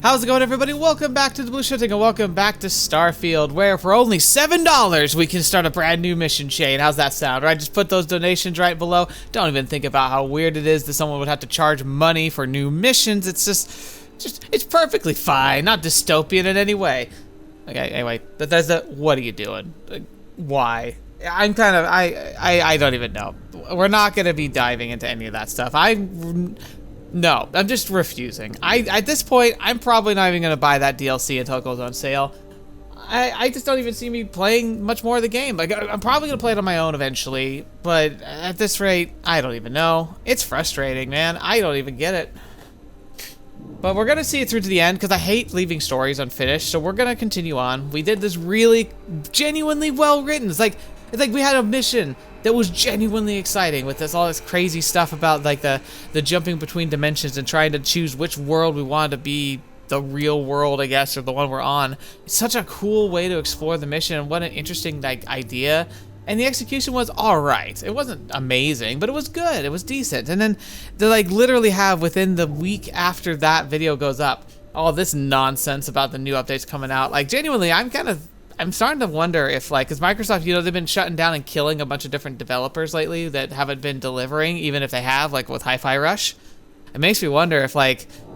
How's it going, everybody? Welcome back to TheBlueShifting and welcome back to Starfield, where for only $7 we can start a brand new mission chain. How's that sound? Right? Just put those donations right below. Don't even think about how weird it is that someone would have to charge money for new missions. It's just it's perfectly fine, not dystopian in any way. Okay, anyway, Bethesda, what are you doing? Why? I don't even know. We're not going to be diving into any of that stuff. No, I'm just refusing. At this point, I'm probably not even going to buy that DLC until it goes on sale. I just don't even see me playing much more of the game. Like, I'm probably going to play it on my own eventually, but at this rate, I don't even know. It's frustrating, man. I don't even get it. But we're going to see it through to the end because I hate leaving stories unfinished, so we're going to continue on. We did this really genuinely well written. It's like we had a mission that was genuinely exciting with all this crazy stuff about like the jumping between dimensions and trying to choose which world we wanted to be the real world, I guess, or the one we're on. It's such a cool way to explore the mission, and what an interesting idea. And the execution was all right. It wasn't amazing, but it was good. It was decent. And then they literally have, within the week after that video goes up, all this nonsense about the new updates coming out. Like, genuinely, I'm starting to wonder if, because Microsoft, they've been shutting down and killing a bunch of different developers lately that haven't been delivering, even if they have, with Hi-Fi Rush. It makes me wonder if,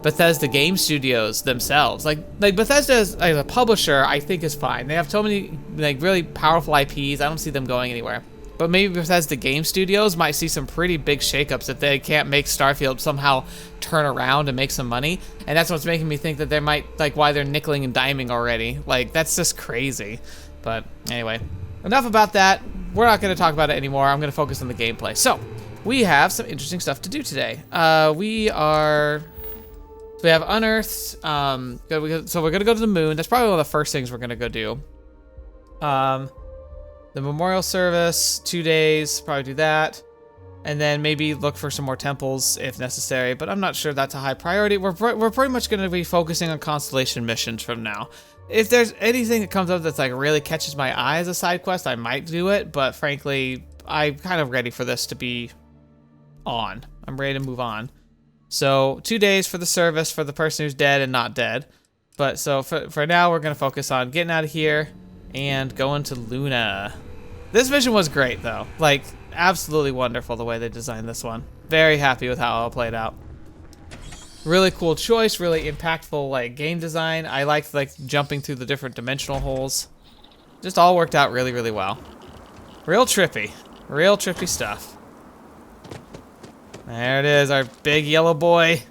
Bethesda Game Studios themselves, Bethesda as a publisher, I think is fine. They have so many, really powerful IPs. I don't see them going anywhere. But maybe Bethesda Game Studios might see some pretty big shakeups if they can't make Starfield somehow turn around and make some money. And that's what's making me think that they might, why they're nickeling and diming already. That's just crazy. But anyway, enough about that. We're not going to talk about it anymore. I'm going to focus on the gameplay. So, we have some interesting stuff to do today. We have unearthed, so we're going to go to the moon. That's probably one of the first things we're going to go do. The memorial service, 2 days, probably do that. And then maybe look for some more temples if necessary, but I'm not sure that's a high priority. We're pretty much going to be focusing on Constellation missions from now. If there's anything that comes up that's really catches my eye as a side quest, I might do it, but frankly, I'm kind of ready for this to be on. I'm ready to move on. So 2 days for the service for the person who's dead and not dead. But so for now, we're going to focus on getting out of here and going to Luna. This mission was great, though. Absolutely wonderful the way they designed this one. Very happy with how it all played out. Really cool choice, really impactful game design. I liked jumping through the different dimensional holes. Just all worked out really, really well. Real trippy stuff. There it is, our big yellow boy.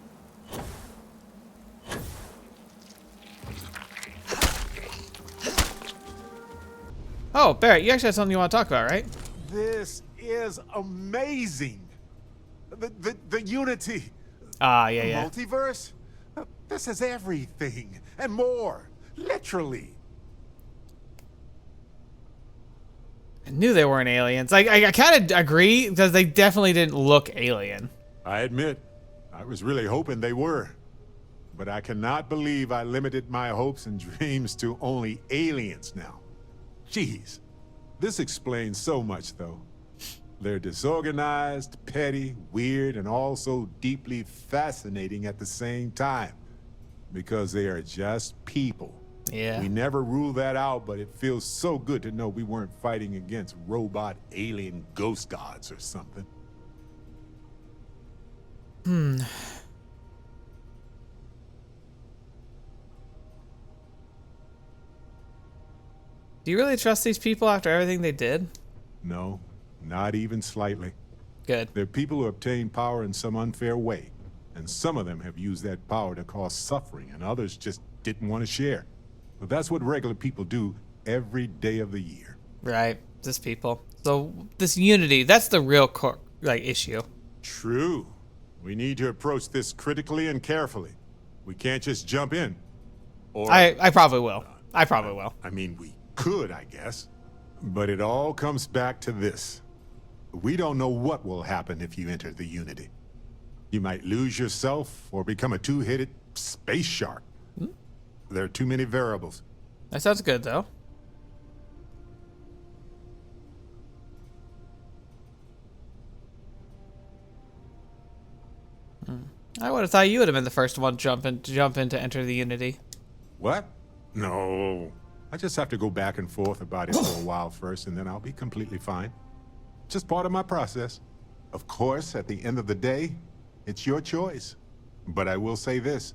Oh, Barrett, you actually had something you want to talk about, right? This is amazing. The unity. Yeah. Multiverse. This is everything and more. Literally. I knew they weren't aliens. I kind of agree because they definitely didn't look alien. I admit, I was really hoping they were. But I cannot believe I limited my hopes and dreams to only aliens now. Jeez, this explains so much, though. They're disorganized, petty, weird, and also deeply fascinating at the same time. Because they are just people. Yeah. We never ruled that out, but it feels so good to know we weren't fighting against robot alien ghost gods or something. Do you really trust these people after everything they did? No, not even slightly. Good. They're people who obtain power in some unfair way, and some of them have used that power to cause suffering, and others just didn't want to share. But that's what regular people do every day of the year. Right, just people. So this unity, that's the real core issue. True. We need to approach this critically and carefully. We can't just jump in. Or I probably will. I probably will. I mean, we could, I guess. But it all comes back to this. We don't know what will happen if you enter the Unity. You might lose yourself or become a two-headed space shark. There are too many variables. That sounds good, though. I would have thought you would have been the first one to jump in to enter the Unity. What? No. I just have to go back and forth about it for a while first, and then I'll be completely fine. Just part of my process. Of course, at the end of the day, it's your choice. But I will say this.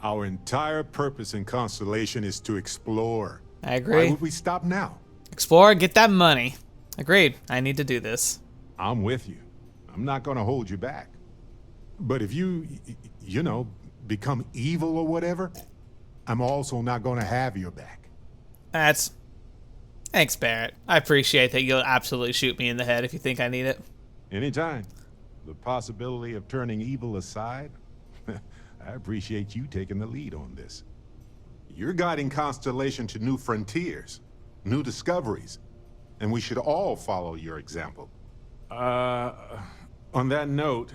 Our entire purpose in Constellation is to explore. I agree. Why would we stop now? Explore, get that money. Agreed. I need to do this. I'm with you. I'm not going to hold you back. But if you know, become evil or whatever, I'm also not going to have your back. Thanks, Barrett. I appreciate that you'll absolutely shoot me in the head if you think I need it. Anytime. The possibility of turning evil aside, I appreciate you taking the lead on this. You're guiding Constellation to new frontiers, new discoveries, and we should all follow your example. On that note,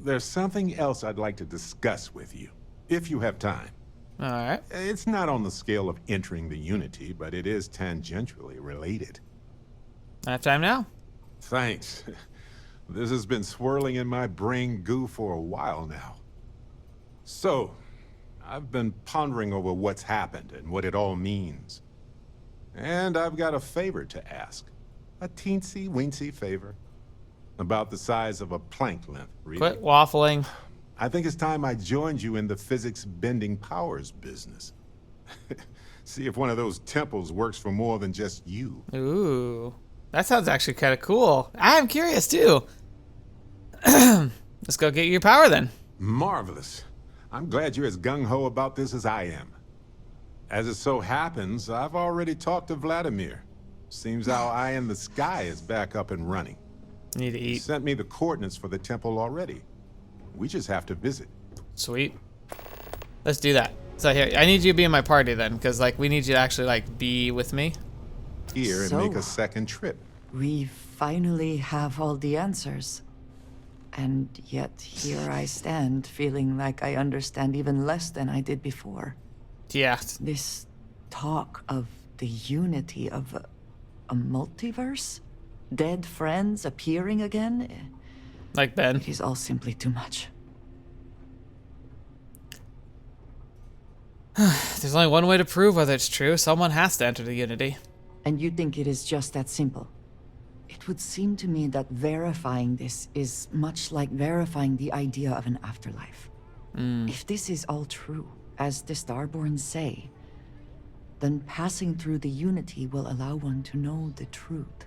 there's something else I'd like to discuss with you, if you have time. All right. It's not on the scale of entering the Unity, but it is tangentially related. I have time now. Thanks. This has been swirling in my brain goo for a while now. So, I've been pondering over what's happened and what it all means. And I've got a favor to ask. A teensy-weensy favor. About the size of a plank length, really. Quit waffling. I think it's time I joined you in the physics-bending powers business. See if one of those temples works for more than just you. Ooh. That sounds actually kind of cool. I'm curious, too. Let's go get your power, then. Marvelous. I'm glad you're as gung-ho about this as I am. As it so happens, I've already talked to Vladimir. Seems our eye in the sky is back up and running. Need to He eat. sent me the coordinates for the temple already. We just have to visit. Sweet. Let's do that. So here, I need you to be in my party then, because like we need you to actually like be with me. Here and So- make a second trip. We finally have all the answers. And yet here I stand, feeling like I understand even less than I did before. Yeah. This talk of the unity of a multiverse? Dead friends appearing again? Like Ben. It is all simply too much. There's only one way to prove whether it's true. Someone has to enter the Unity. And you think it is just that simple? It would seem to me that verifying this is much like verifying the idea of an afterlife. If this is all true, as the Starborn say, then passing through the Unity will allow one to know the truth.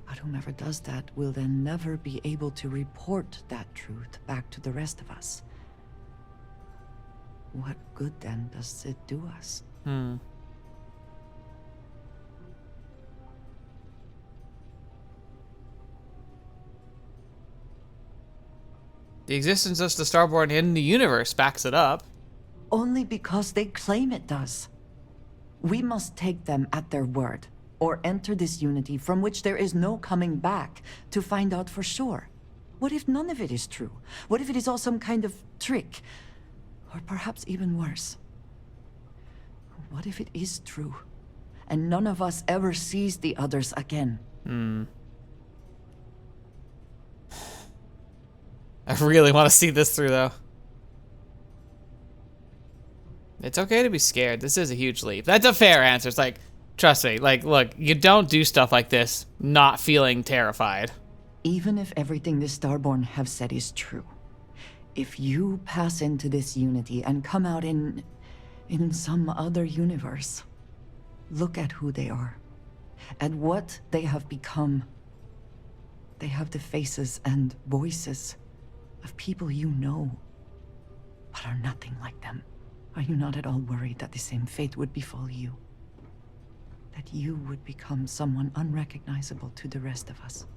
But whomever does that will then never be able to report that truth back to the rest of us. What good then does it do us? The existence of the Starborn in the universe backs it up. Only because they claim it does. We must take them at their word, or enter this unity from which there is no coming back to find out for sure. What if none of it is true? What if it is all some kind of trick? Or perhaps even worse. What if it is true, and none of us ever sees the others again? I really want to see this through, though. It's okay to be scared. This is a huge leap. That's a fair answer. It's like, trust me, like, look, you don't do stuff like this not feeling terrified. Even if everything the Starborn have said is true, if you pass into this unity and come out in some other universe, look at who they are, at what they have become. They have the faces and voices of people you know, but are nothing like them. Are you not at all worried that the same fate would befall you? That you would become someone unrecognizable to the rest of us?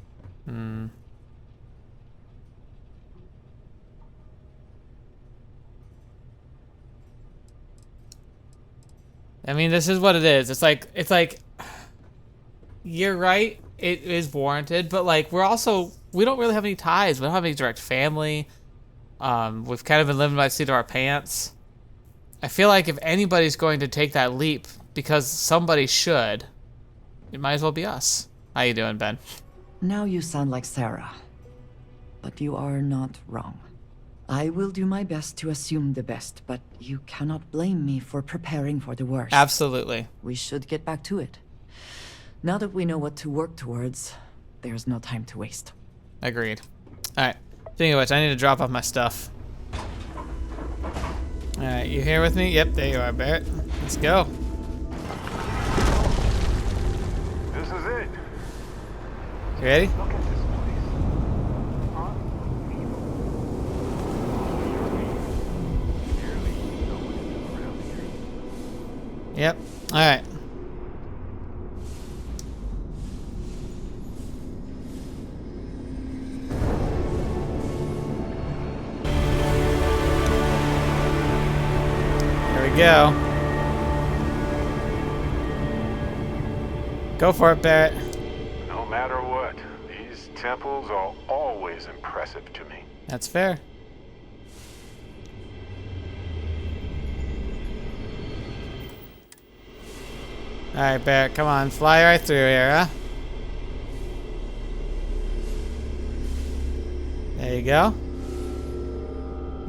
I mean, this is what it is. It's like, you're right. It is warranted, but like, we don't really have any ties. We don't have any direct family. We've kind of been living by the seat of our pants. I feel like if anybody's going to take that leap because somebody should, it might as well be us. How you doing, Ben? Now you sound like Sarah. But you are not wrong. I will do my best to assume the best, but you cannot blame me for preparing for the worst. Absolutely. We should get back to it. Now that we know what to work towards, there's no time to waste. Agreed. Alright. Speaking of which, I need to drop off my stuff. Alright, you here with me? Yep, there you are, Barrett. Let's go. This is it. You ready? Look at this place. Yep. Alright. Here we go. Go for it, Barrett. No matter what, these temples are always impressive to me. That's fair. Alright, Barrett, come on. Fly right through here, huh? There you go.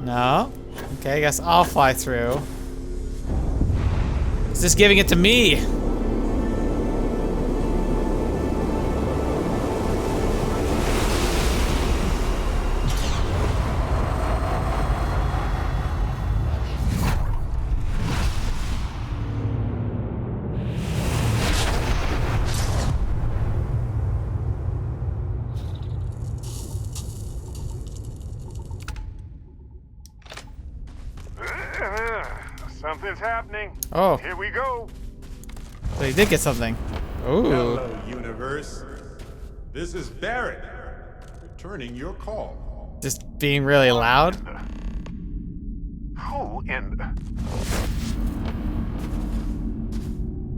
No. Okay, I guess I'll fly through. It's just giving it to me. Something's happening. Oh, Here we go. so he did get something. Ooh. Hello, universe. This is Barrett, returning your call. Just being really loud. Who in the...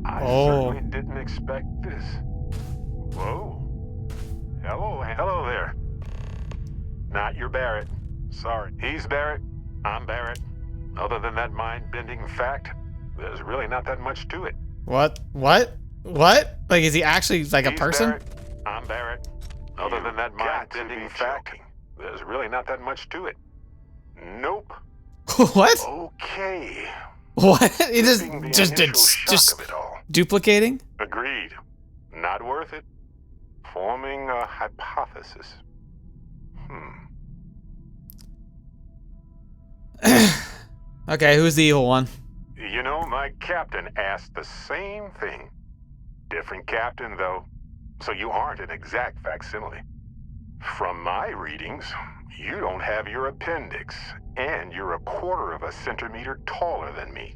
I Oh. certainly didn't expect this. Whoa. Hello there. Not your Barrett. Sorry. He's Barrett. I'm Barrett. Other than that mind-bending fact, there's really not that much to it. What? What? What? Like, is he actually like a He's person? Barrett. I'm Barrett. Other than that mind-bending fact, there's really not that much to it. Nope. What? Okay. What? He Being the just initial shock just of it all. duplicating? Agreed. Not worth it. Forming a hypothesis. Okay, who's the evil one? You know, my captain asked the same thing. Different captain, though, so you aren't an exact facsimile. From my readings, you don't have your appendix, and you're 1/4 of a centimeter taller than me.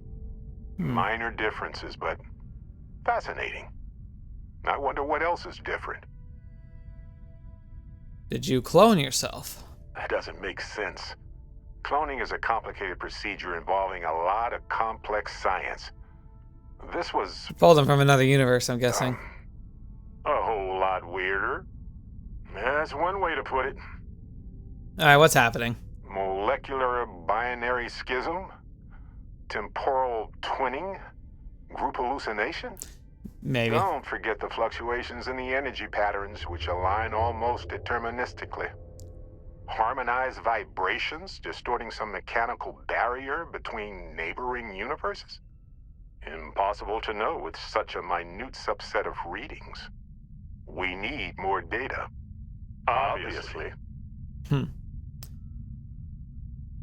Minor differences, but fascinating. I wonder what else is different. Did you clone yourself? That doesn't make sense. Cloning is a complicated procedure involving a lot of complex science. This was Pulled him from another universe, I'm guessing. a whole lot weirder. That's one way to put it. Alright, what's happening? Molecular binary schism? Temporal twinning? Group hallucination? Maybe. Don't forget the fluctuations in the energy patterns, which align almost deterministically. Harmonized vibrations distorting some mechanical barrier between neighboring universes? Impossible to know with such a minute subset of readings. We need more data. Obviously.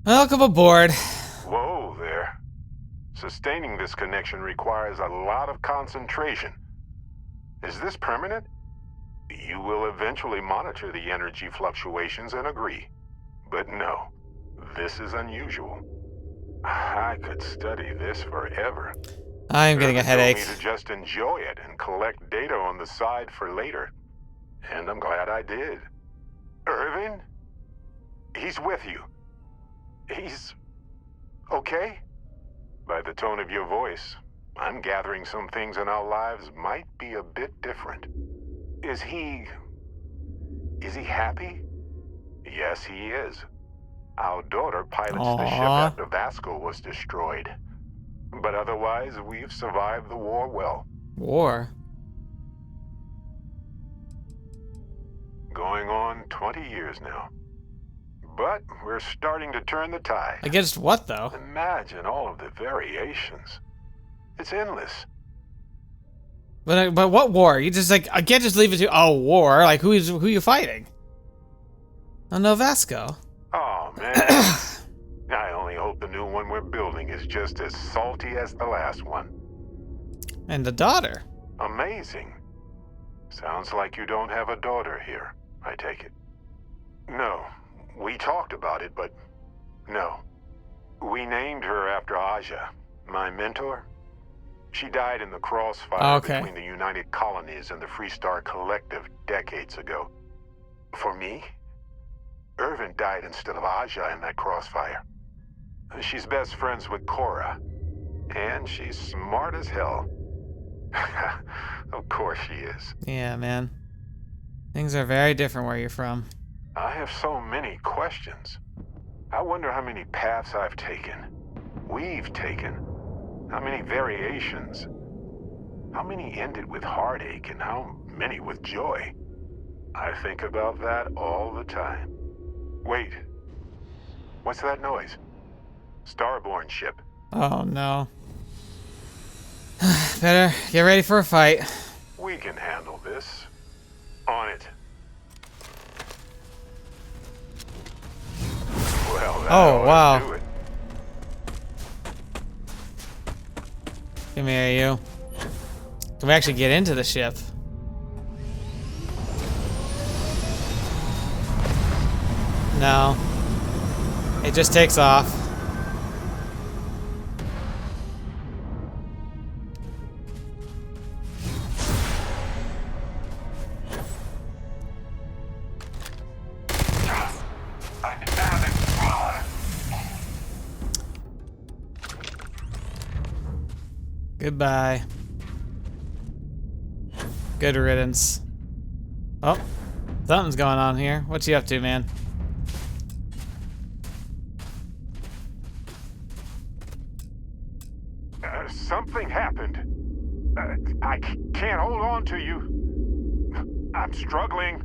Welcome aboard. Whoa there. Sustaining this connection requires a lot of concentration. Is this permanent? You will eventually monitor the energy fluctuations and agree. But no, this is unusual. I could study this forever. I'm getting a Irvin told headache. me to just enjoy it and collect data on the side for later. And I'm glad I did. Irvin? He's with you. He's... okay? By the tone of your voice, I'm gathering some things in our lives might be a bit different. Is he happy? Yes, he is. Our daughter pilots the ship Aww. after Vasco was destroyed. But otherwise, we've survived the war well. War. Going on 20 years now. But we're starting to turn the tide. Against what, though? Imagine all of the variations. It's endless. But what war? You just like, I can't just leave it to, oh, war. Like, who you fighting? Oh, no, Vasco. Oh, man. I only hope the new one we're building is just as salty as the last one. And the daughter. Amazing. Sounds like you don't have a daughter here, I take it. No, we talked about it, but no. We named her after Aja, my mentor. She died in the crossfire between the United Colonies and the Freestar Collective decades ago. For me, Irvin died instead of Aja in that crossfire. She's best friends with Cora, and she's smart as hell. Of course she is. Yeah, man. Things are very different where you're from. I have so many questions. I wonder how many paths I've taken, we've taken, how many variations, how many ended with heartache, and how many with joy. I think about that all the time. Wait, what's that noise? Starborn ship. Oh, no. Better get ready for a fight. We can handle this. On it. Well, that ought to do it. Come here, you. Can we actually get into the ship? No. It just takes off. Goodbye. Good riddance. Oh, something's going on here. What's he up to, man? Something happened. I can't hold on to you. I'm struggling.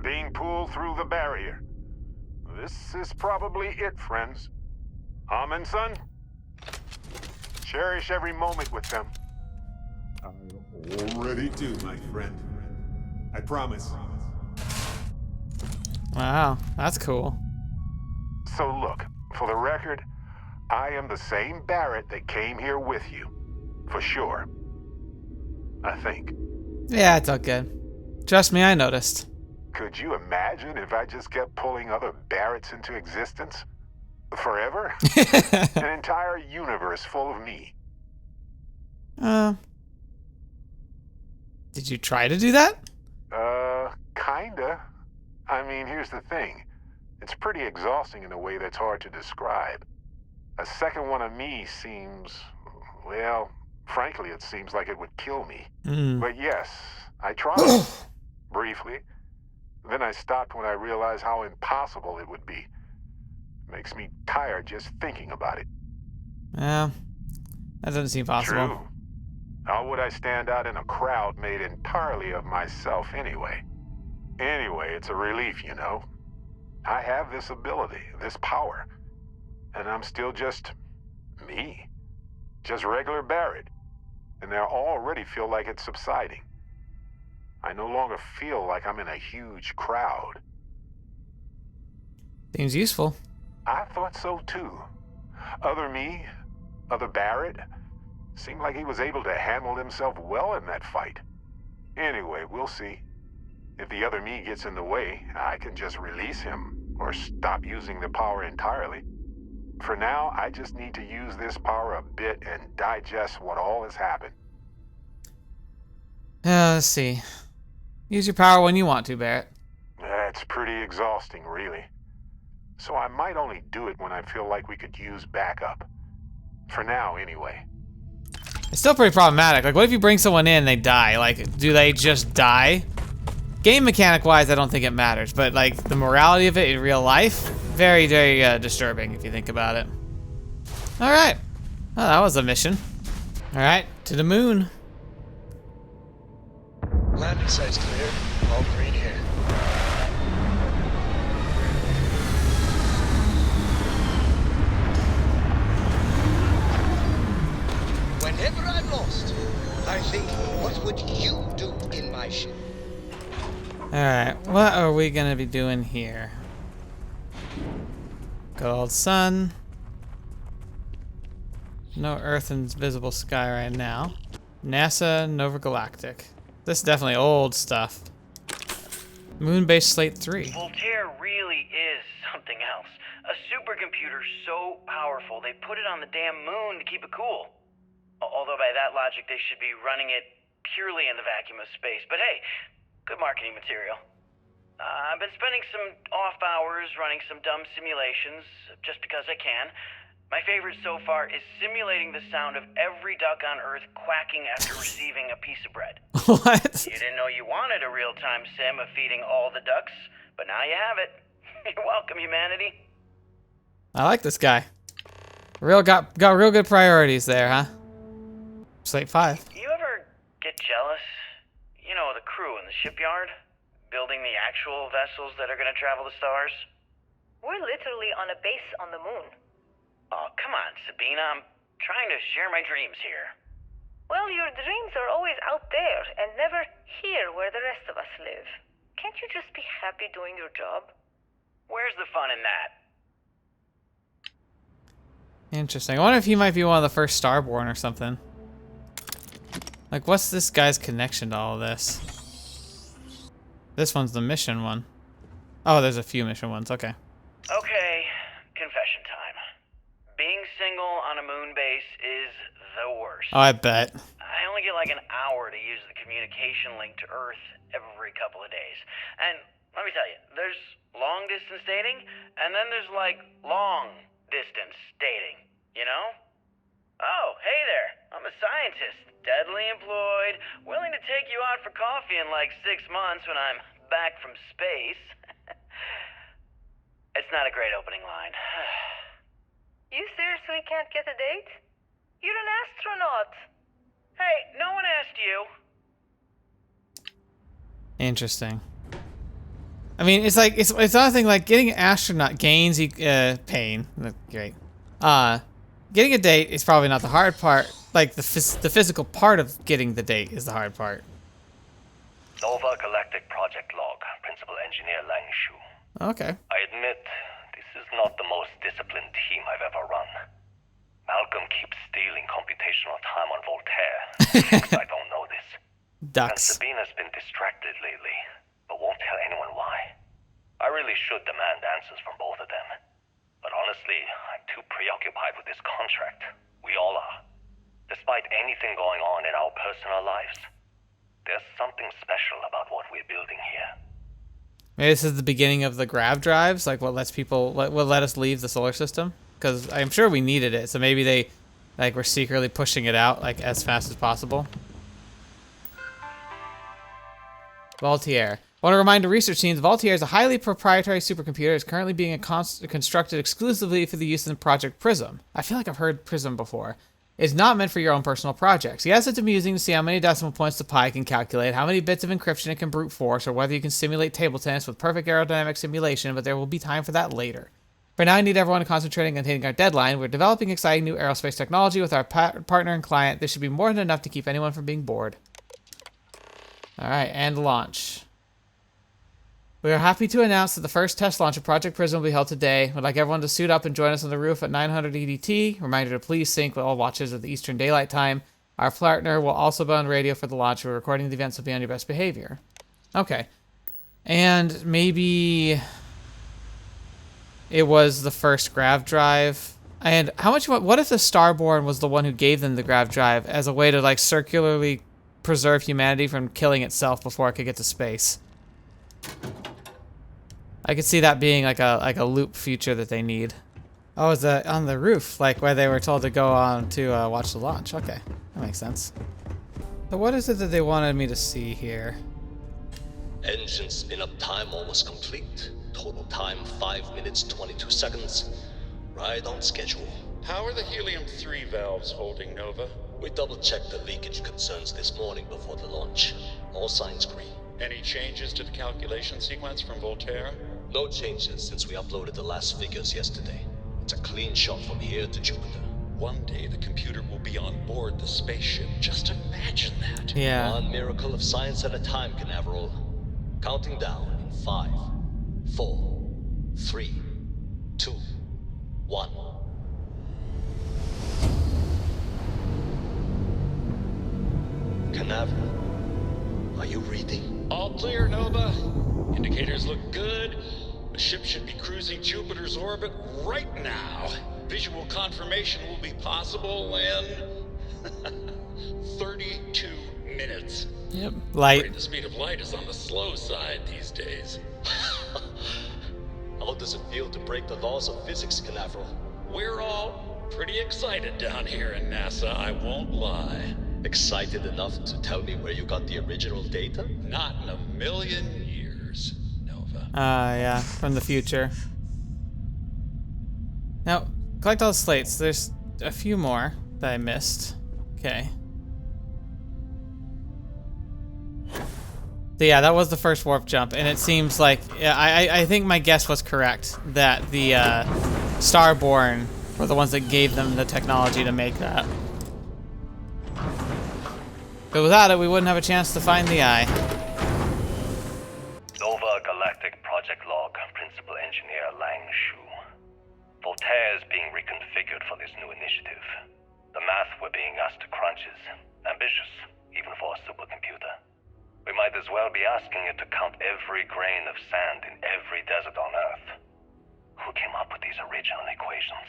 Being pulled through the barrier. This is probably it, friends. Amundsen? Cherish every moment with them. I already do, my friend. I promise. Wow, that's cool. So look, for the record, I am the same Barrett that came here with you. For sure. I think. Yeah, it's all good. Trust me, I noticed. Could you imagine if I just kept pulling other Barretts into existence? Forever? An entire universe full of me. Did you try to do that? Kinda. I mean, here's the thing. It's pretty exhausting in a way that's hard to describe. A second one of me seems, well, frankly, it seems like it would kill me. But yes, I tried. Briefly. Then I stopped when I realized how impossible it would be. Makes me tired just thinking about it. Yeah, that doesn't seem possible. True. How would I stand out in a crowd made entirely of myself anyway? Anyway, it's a relief, you know. I have this ability, this power, and I'm still just me. Just regular Barrett. And I already feel like it's subsiding. I no longer feel like I'm in a huge crowd. Seems useful. I thought so too. Other me, other Barrett, seemed like he was able to handle himself well in that fight. Anyway, we'll see. If the other me gets in the way, I can just release him or stop using the power entirely. For now, I just need to use this power a bit and digest what all has happened. Let's see. Use your power when you want to, Barrett. That's pretty exhausting, really. So I might only do it when I feel like we could use backup. For now, anyway. It's still pretty problematic. Like, what if you bring someone in and they die? Like, do they just die? Game mechanic-wise, I don't think it matters. But, like, the morality of it in real life, very, very disturbing if you think about it. All right. Well, that was a mission. All right, to the moon. Landing site's clear. All green here. Whenever I'm lost, I think, what would you do in my ship? Alright, what are we gonna be doing here? Good old sun. No Earth and visible sky right now. NASA Nova Galactic. This is definitely old stuff. Moon-based Slate 3. Voltaire really is something else. A supercomputer so powerful they put it on the damn moon to keep it cool. Although by that logic they should be running it purely in the vacuum of space. But hey, good marketing material. I've been spending some off hours running some dumb simulations just because I can. My favorite so far is simulating the sound of every duck on Earth quacking after receiving a piece of bread. What? You didn't know you wanted a real-time sim of feeding all the ducks, but now you have it. You're welcome, humanity. I like this guy. Got real good priorities there, huh? Slate 5. You ever get jealous? You know, the crew in the shipyard? Building the actual vessels that are gonna travel the stars? We're literally on a base on the moon. Oh, come on, Sabina. I'm trying to share my dreams here. Well, your dreams are always out there and never here where the rest of us live. Can't you just be happy doing your job? Where's the fun in that? Interesting. I wonder if he might be one of the first Starborn or something. Like, what's this guy's connection to all of this? This one's the mission one. Oh, there's a few mission ones. Okay. Okay, confession time. Being single on a moon base is the worst. Oh, I bet. I only get like an hour to use the communication link to Earth every couple of days. And let me tell you, there's long distance dating, and then there's like long distance dating, you know? Oh, hey there, I'm a scientist, deadly employed, willing to take you out for coffee in like 6 months when I'm back from space. It's not a great opening line. You seriously can't get a date? You're an astronaut. Hey, no one asked you. Interesting. I mean, it's like it's another thing. Like getting an astronaut gains pain. Great. Getting a date is probably not the hard part. Like the physical part of getting the date is the hard part. Nova Galactic Project Log, Principal Engineer Lang Shu. Okay. I admit, this is not the most disciplined team I've ever run. Malcolm keeps stealing computational time on Voltaire. Thinks I don't know this. And Ducks. Sabina's been distracted lately, but won't tell anyone why. I really should demand answers from both of them. But honestly, I'm too preoccupied with this contract. We all are. Despite anything going on in our personal lives, there's something special about what we're building here. Maybe this is the beginning of the grav-drives, like what lets people, what let us leave the solar system? Because I'm sure we needed it, so maybe they, like, were secretly pushing it out, like, as fast as possible. Voltaire. I want to remind the research team that Voltaire is a highly proprietary supercomputer. It's currently being constructed exclusively for the use in Project Prism. I feel like I've heard Prism before. It's not meant for your own personal projects. Yes, it's amusing to see how many decimal points the pi can calculate, how many bits of encryption it can brute force, or whether you can simulate table tennis with perfect aerodynamic simulation, but there will be time for that later. For now, I need everyone concentrating on hitting our deadline. We're developing exciting new aerospace technology with our partner and client. This should be more than enough to keep anyone from being bored. Alright, and launch. We are happy to announce that the first test launch of Project Prism will be held today. We'd like everyone to suit up and join us on the roof at 900 EDT. Reminder to please sync with all watches of the Eastern Daylight Time. Our partner will also be on radio for the launch. We're recording the event, so be on your best behavior. Okay. And maybe it was the first grav-drive. And how much, what if the Starborn was the one who gave them the grav-drive as a way to, like, circularly preserve humanity from killing itself before it could get to space? I could see that being like a loop feature that they need. Oh, is that on the roof, like where they were told to go on to watch the launch? Okay, that makes sense. So what is it that they wanted me to see here? Engine spin-up time almost complete. Total time 5 minutes 22 seconds. Right on schedule. How are the helium-3 valves holding, Nova? We double-checked the leakage concerns this morning before the launch. All signs green. Any changes to the calculation sequence from Voltaire? No changes since we uploaded the last figures yesterday. It's a clean shot from here to Jupiter. One day the computer will be on board the spaceship. Just imagine that. Yeah. One miracle of science at a time, Canaveral. Counting down in 5, 4, 3, 2, 1. Canaveral, are you reading? All clear, Nova. Indicators look good. The ship should be cruising Jupiter's orbit right now. Visual confirmation will be possible in 32 minutes. Yep. Afraid Light. the speed of light is on the slow side these days. How does it feel to break the laws of physics, Canaveral? We're all pretty excited down here in NASA, I won't lie. Excited enough to tell me where you got the original data? Not in a million years, Nova. Yeah, from the future. Now, collect all the slates. There's a few more that I missed. Okay. So yeah, that was the first warp jump, and it seems like, yeah, I think my guess was correct, that the Starborn were the ones that gave them the technology to make that. But without it, we wouldn't have a chance to find the eye. Nova Galactic Project Log, Principal Engineer Lang Shu. Voltaire is being reconfigured for this new initiative. The math we're being asked to crunch is ambitious, even for a supercomputer. We might as well be asking it to count every grain of sand in every desert on Earth. Who came up with these original equations?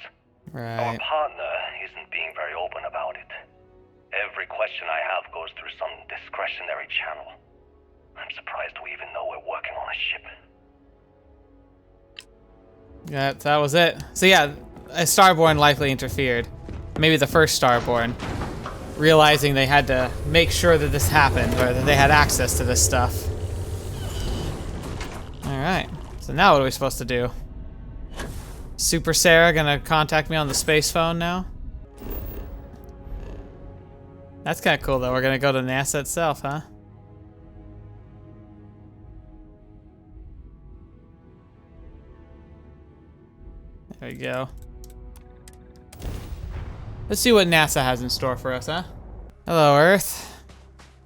Our Right. partner isn't being very open about it. Every question I have goes through some discretionary channel. I'm surprised we even know we're working on a ship. Yeah, that was it. So yeah, a Starborn likely interfered. Maybe the first Starborn, realizing they had to make sure that this happened, or that they had access to this stuff. Alright, so now what are we supposed to do? Super Sarah gonna contact me on the space phone now? That's kind of cool though, we're gonna go to NASA itself, huh? There we go. Let's see what NASA has in store for us, huh? Hello, Earth.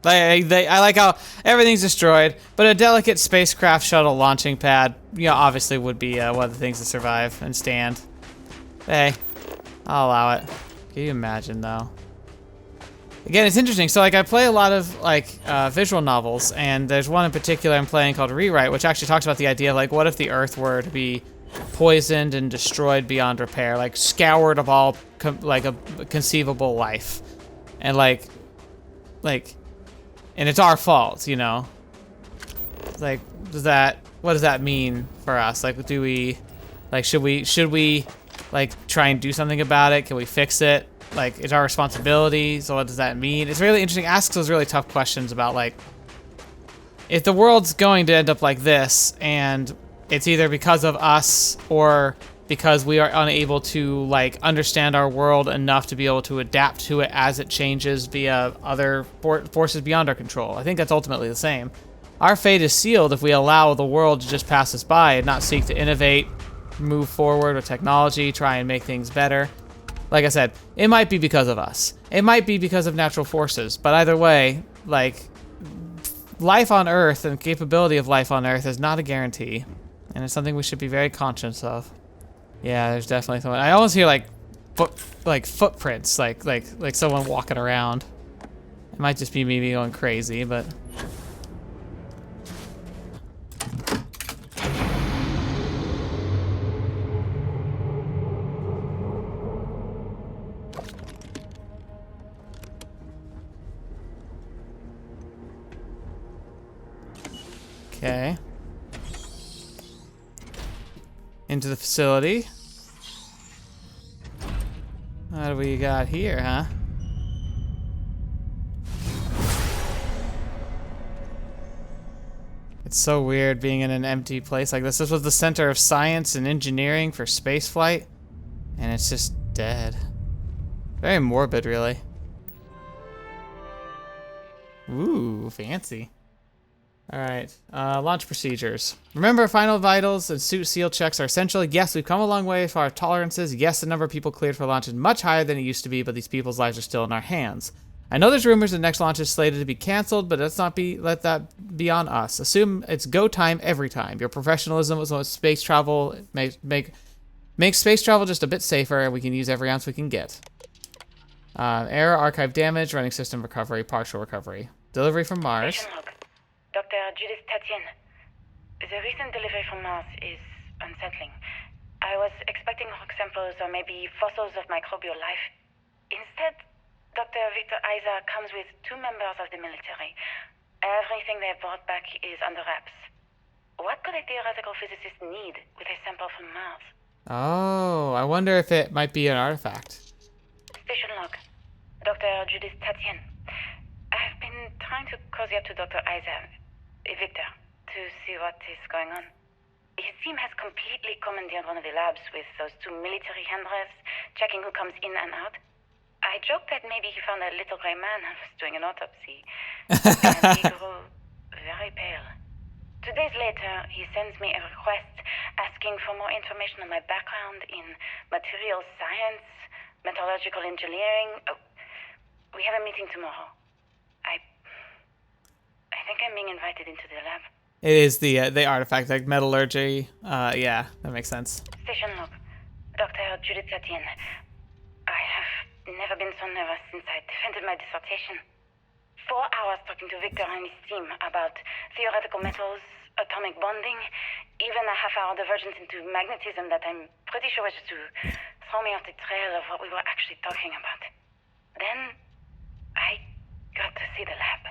I like how everything's destroyed, but a delicate spacecraft shuttle launching pad, you know, obviously would be one of the things to survive and stand. Hey, I'll allow it. Can you imagine, though? Again, it's interesting. So, like, I play a lot of, like, visual novels, and there's one in particular I'm playing called Rewrite, which actually talks about the idea of, like, what if the Earth were to be poisoned and destroyed beyond repair, like, scoured of all, like, a conceivable life. And, like, and it's our fault, you know? Like, what does that mean for us? Like, do we, like, should we, like, try and do something about it? Can we fix it? Like, it's our responsibility, so what does that mean? It's really interesting. Asks those really tough questions about, like, if the world's going to end up like this, and it's either because of us or because we are unable to, like, understand our world enough to be able to adapt to it as it changes via other forces beyond our control. I think that's ultimately the same. Our fate is sealed if we allow the world to just pass us by and not seek to innovate, move forward with technology, try and make things better. Like I said, it might be because of us. It might be because of natural forces, but either way, like, life on Earth and capability of life on Earth is not a guarantee, and it's something we should be very conscious of. Yeah, there's definitely someone. I almost hear like footprints, like someone walking around. It might just be me going crazy, but. Okay. Into the facility. What do we got here, huh? It's so weird being in an empty place like this. This was the center of science and engineering for spaceflight, and it's just dead. Very morbid, really. Ooh, fancy. Alright, launch procedures. Remember, final vitals and suit seal checks are essential. Yes, we've come a long way for our tolerances. Yes, the number of people cleared for launch is much higher than it used to be, but these people's lives are still in our hands. I know there's rumors the next launch is slated to be canceled, but let that be on us. Assume it's go time every time. Your professionalism was what space travel makes space travel just a bit safer, and we can use every ounce we can get. Error, archive damage, running system recovery, partial recovery. Delivery from Mars. Station log. Dr. Judith Tatian. The recent delivery from Mars is unsettling. I was expecting rock samples or maybe fossils of microbial life. Instead, Dr. Victor Isa comes with 2 members of the military. Everything they brought back is under wraps. What could a theoretical physicist need with a sample from Mars? Oh, I wonder if it might be an artifact. Station log. Dr. Judith Tatian. I've been trying to cozy up to Dr. Isa, Victor, to see what is going on. His team has completely commandeered one of the labs with those 2 military handrails, checking who comes in and out. I joked that maybe he found a little gray man and was doing an autopsy. And he grew very pale. 2 days later, he sends me a request asking for more information on my background in material science, metallurgical engineering. Oh, we have a meeting tomorrow. I think I'm being invited into the lab. It is the artifact, like metallurgy. Yeah, that makes sense. Station log. Dr. Judith Tatian. I have never been so nervous since I defended my dissertation. 4 hours talking to Victor and his team about theoretical metals, atomic bonding, even a half-hour divergence into magnetism that I'm pretty sure was just to throw me off the trail of what we were actually talking about. Then I got to see the lab.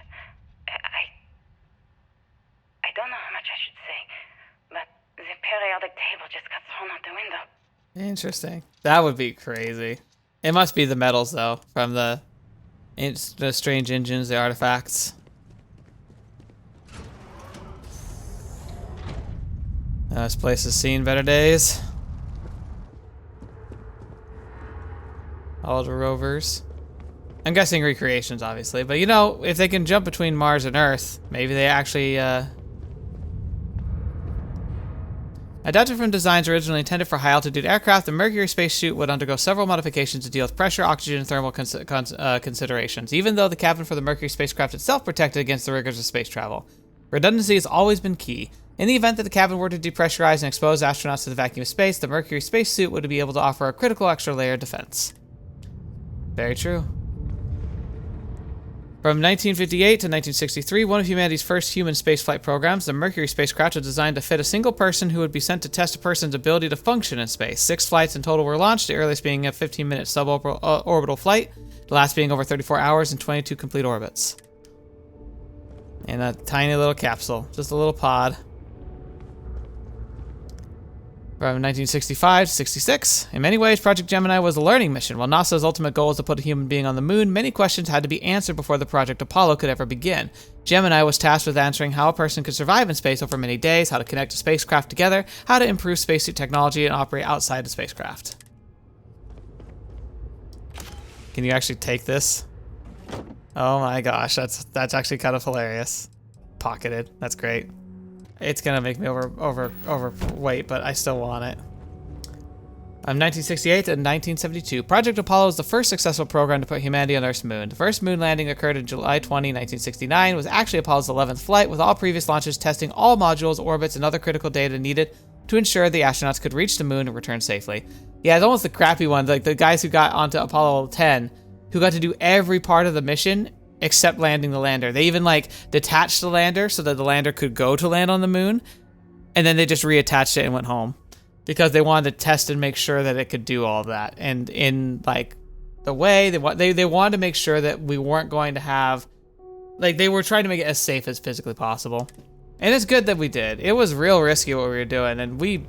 I don't know how much I should say, but the periodic table just got thrown out the window. Interesting. That would be crazy. It must be the metals, though, from the strange engines, the artifacts. This place has seen better days. All the rovers. I'm guessing recreations, obviously, but you know, if they can jump between Mars and Earth, maybe they actually, Adapted from designs originally intended for high-altitude aircraft, the Mercury spacesuit would undergo several modifications to deal with pressure, oxygen, and thermal considerations, even though the cabin for the Mercury spacecraft itself protected against the rigors of space travel. Redundancy has always been key. In the event that the cabin were to depressurize and expose astronauts to the vacuum of space, the Mercury spacesuit would be able to offer a critical extra layer of defense. Very true. From 1958 to 1963, one of humanity's first human spaceflight programs, the Mercury spacecraft was designed to fit a single person who would be sent to test a person's ability to function in space. 6 flights in total were launched, the earliest being a 15-minute suborbital flight, the last being over 34 hours and 22 complete orbits. In a tiny little capsule, just a little pod. From 1965 to 66, in many ways, Project Gemini was a learning mission. While NASA's ultimate goal was to put a human being on the moon, many questions had to be answered before the Project Apollo could ever begin. Gemini was tasked with answering how a person could survive in space over many days, how to connect a spacecraft together, how to improve spacesuit technology, and operate outside the spacecraft. Can you actually take this? Oh my gosh, that's actually kind of hilarious. Pocketed, that's great. It's gonna make me overweight, but I still want it. 1968 and 1972, Project Apollo was the first successful program to put humanity on Earth's moon. The first moon landing occurred on July 20, 1969, was actually Apollo's 11th flight, with all previous launches testing all modules, orbits, and other critical data needed to ensure the astronauts could reach the moon and return safely. Yeah, it's almost the crappy ones, like the guys who got onto Apollo 10, who got to do every part of the mission except landing the lander. They even detached the lander so that the lander could go to land on the moon, and then they just reattached it and went home because they wanted to test and make sure that it could do all of that. And in the way they wanted to make sure that we weren't going to have, they were trying to make it as safe as physically possible. And it's good that we did. It was real risky what we were doing, and we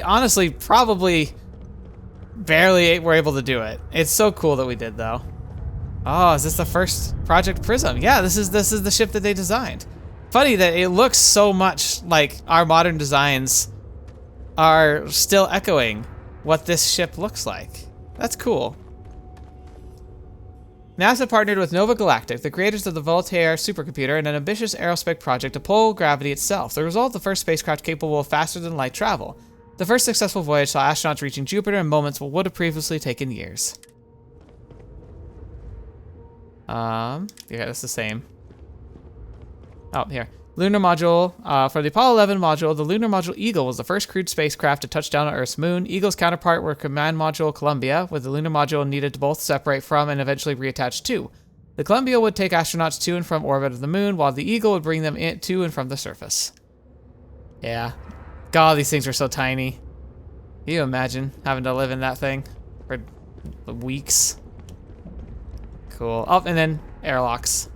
honestly probably barely were able to do it. It's so cool that we did, though. Oh, is this the first Project Prism? Yeah, this is the ship that they designed. Funny that it looks so much like our modern designs are still echoing what this ship looks like. That's cool. NASA partnered with Nova Galactic, the creators of the Voltaire supercomputer, and an ambitious aerospec project to pull gravity itself. The result, the first spacecraft capable of faster-than-light travel. The first successful voyage saw astronauts reaching Jupiter in moments what would have previously taken years. Yeah, that's the same. Oh, here. Lunar module. For the Apollo 11 module, the lunar module Eagle was the first crewed spacecraft to touch down on Earth's moon. Eagle's counterpart were command module Columbia, with the lunar module needed to both separate from and eventually reattach to. The Columbia would take astronauts to and from orbit of the moon, while the Eagle would bring them to and from the surface. Yeah. God, these things are so tiny. Can you imagine having to live in that thing for weeks? Cool. Oh, and then airlocks.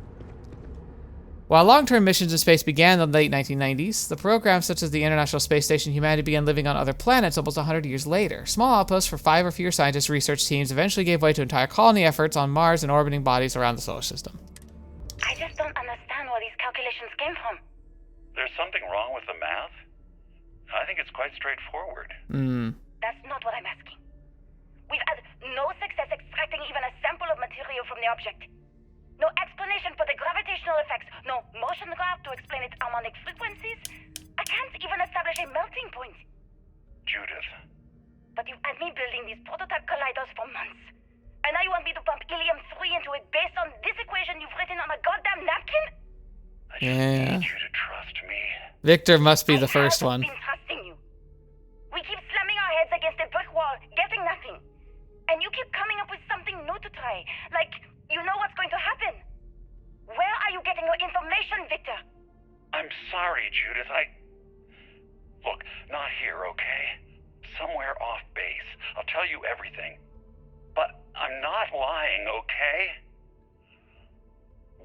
While long-term missions in space began in the late 1990s, the programs such as the International Space Station, humanity began living on other planets almost 100 years later. Small outposts for 5 or fewer scientist research teams eventually gave way to entire colony efforts on Mars and orbiting bodies around the solar system. I just don't understand where these calculations came from. There's something wrong with the math? I think it's quite straightforward. That's not what I'm asking. We've had no success extracting even a sample of material from the object. No explanation for the gravitational effects, no motion graph to explain its harmonic frequencies. I can't even establish a melting point. Judith. But you've had me building these prototype colliders for months. And now you want me to pump helium-3 into it based on this equation you've written on a goddamn napkin? I just need you to trust me. Victor must be the first one. I've been trusting you. We keep slamming our heads against a brick wall, getting nothing. And you keep coming up with something new to try. Like, you know what's going to happen. Where are you getting your information, Victor? I'm sorry, Judith. Look, not here, okay? Somewhere off base. I'll tell you everything. But I'm not lying, okay?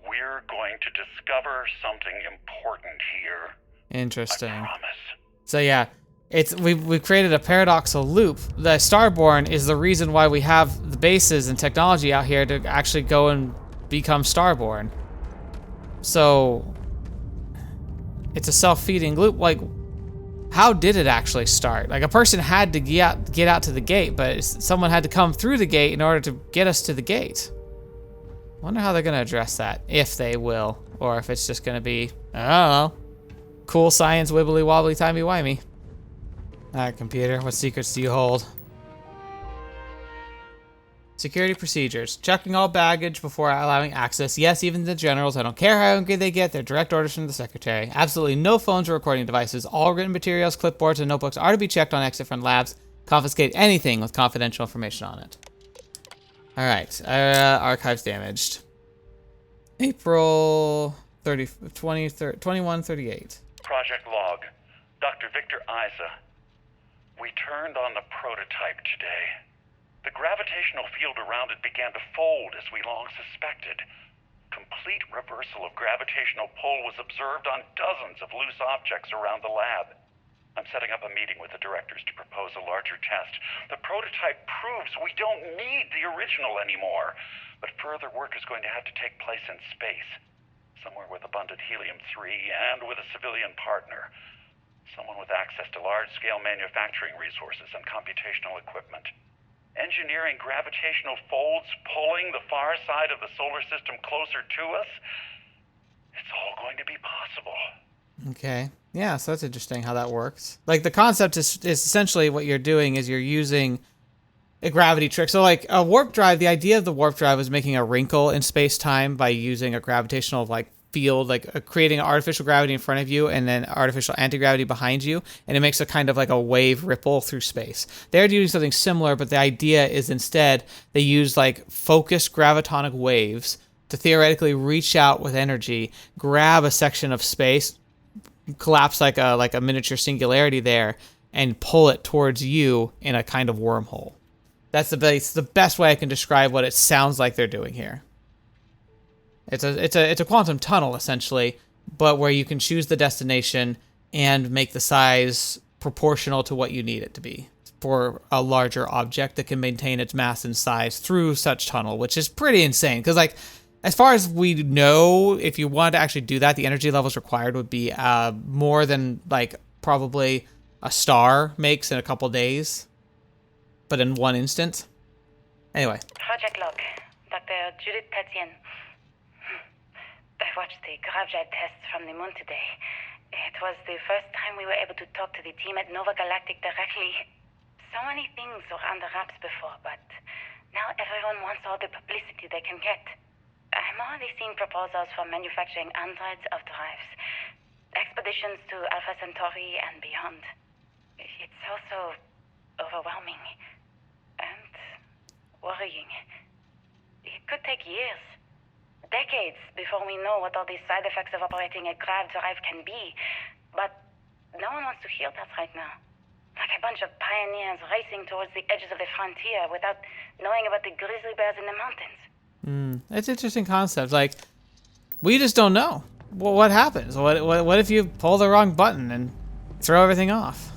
We're going to discover something important here. Interesting. I promise. So yeah, we've created a paradoxical loop. The Starborn is the reason why we have the bases and technology out here to actually go and become Starborn. So it's a self-feeding loop. Like, how did it actually start? Like, a person had to get out to the gate, but someone had to come through the gate in order to get us to the gate. Wonder how they're gonna address that, if they will, or if it's just gonna be, I don't know, cool science, wibbly wobbly, timey wimey. Alright, computer, what secrets do you hold? Security procedures. Checking all baggage before allowing access. Yes, even the generals. I don't care how hungry they get. They're direct orders from the secretary. Absolutely no phones or recording devices. All written materials, clipboards, and notebooks are to be checked on exit from labs. Confiscate anything with confidential information on it. Alright, archives damaged. April 2138. Project log. Dr. Victor Isa. We turned on the prototype today. The gravitational field around it began to fold as we long suspected. Complete reversal of gravitational pull was observed on dozens of loose objects around the lab. I'm setting up a meeting with the directors to propose a larger test. The prototype proves we don't need the original anymore, but further work is going to have to take place in space, somewhere with abundant helium-3 and with a civilian partner. Someone with access to large-scale manufacturing resources and computational equipment. Engineering gravitational folds, pulling the far side of the solar system closer to us. It's all going to be possible. Okay. Yeah, so that's interesting how that works. Like, the concept is essentially what you're doing is you're using a gravity trick. So, like, a warp drive, the idea of the warp drive was making a wrinkle in space-time by using a gravitational, like, field, like creating artificial gravity in front of you and then artificial anti-gravity behind you, and it makes a kind of like a wave ripple through space. They're doing something similar, but the idea is instead they use like focused gravitonic waves to theoretically reach out with energy, grab a section of space, collapse like a miniature singularity there, and pull it towards you in a kind of wormhole. That's the best way I can describe what it sounds like they're doing here. It's a quantum tunnel, essentially, but where you can choose the destination and make the size proportional to what you need it to be for a larger object that can maintain its mass and size through such tunnel, which is pretty insane. Because, like, as far as we know, if you wanted to actually do that, the energy levels required would be more than, like, probably a star makes in a couple days, but in one instant. Anyway. Project log. Dr. Dr. Judith Tatien. I watched the grav-drive tests from the moon today. It was the first time we were able to talk to the team at Nova Galactic directly. So many things were under wraps before, but now everyone wants all the publicity they can get. I'm already seeing proposals for manufacturing androids of drives, expeditions to Alpha Centauri and beyond. It's also overwhelming and worrying. It could take years, decades, before we know what all these side effects of operating a grav-drive can be. But no one wants to hear that right now. Like a bunch of pioneers racing towards the edges of the frontier without knowing about the grizzly bears in the mountains. That's an interesting concept. Like, we just don't know. Well, what happens? What if you pull the wrong button and throw everything off?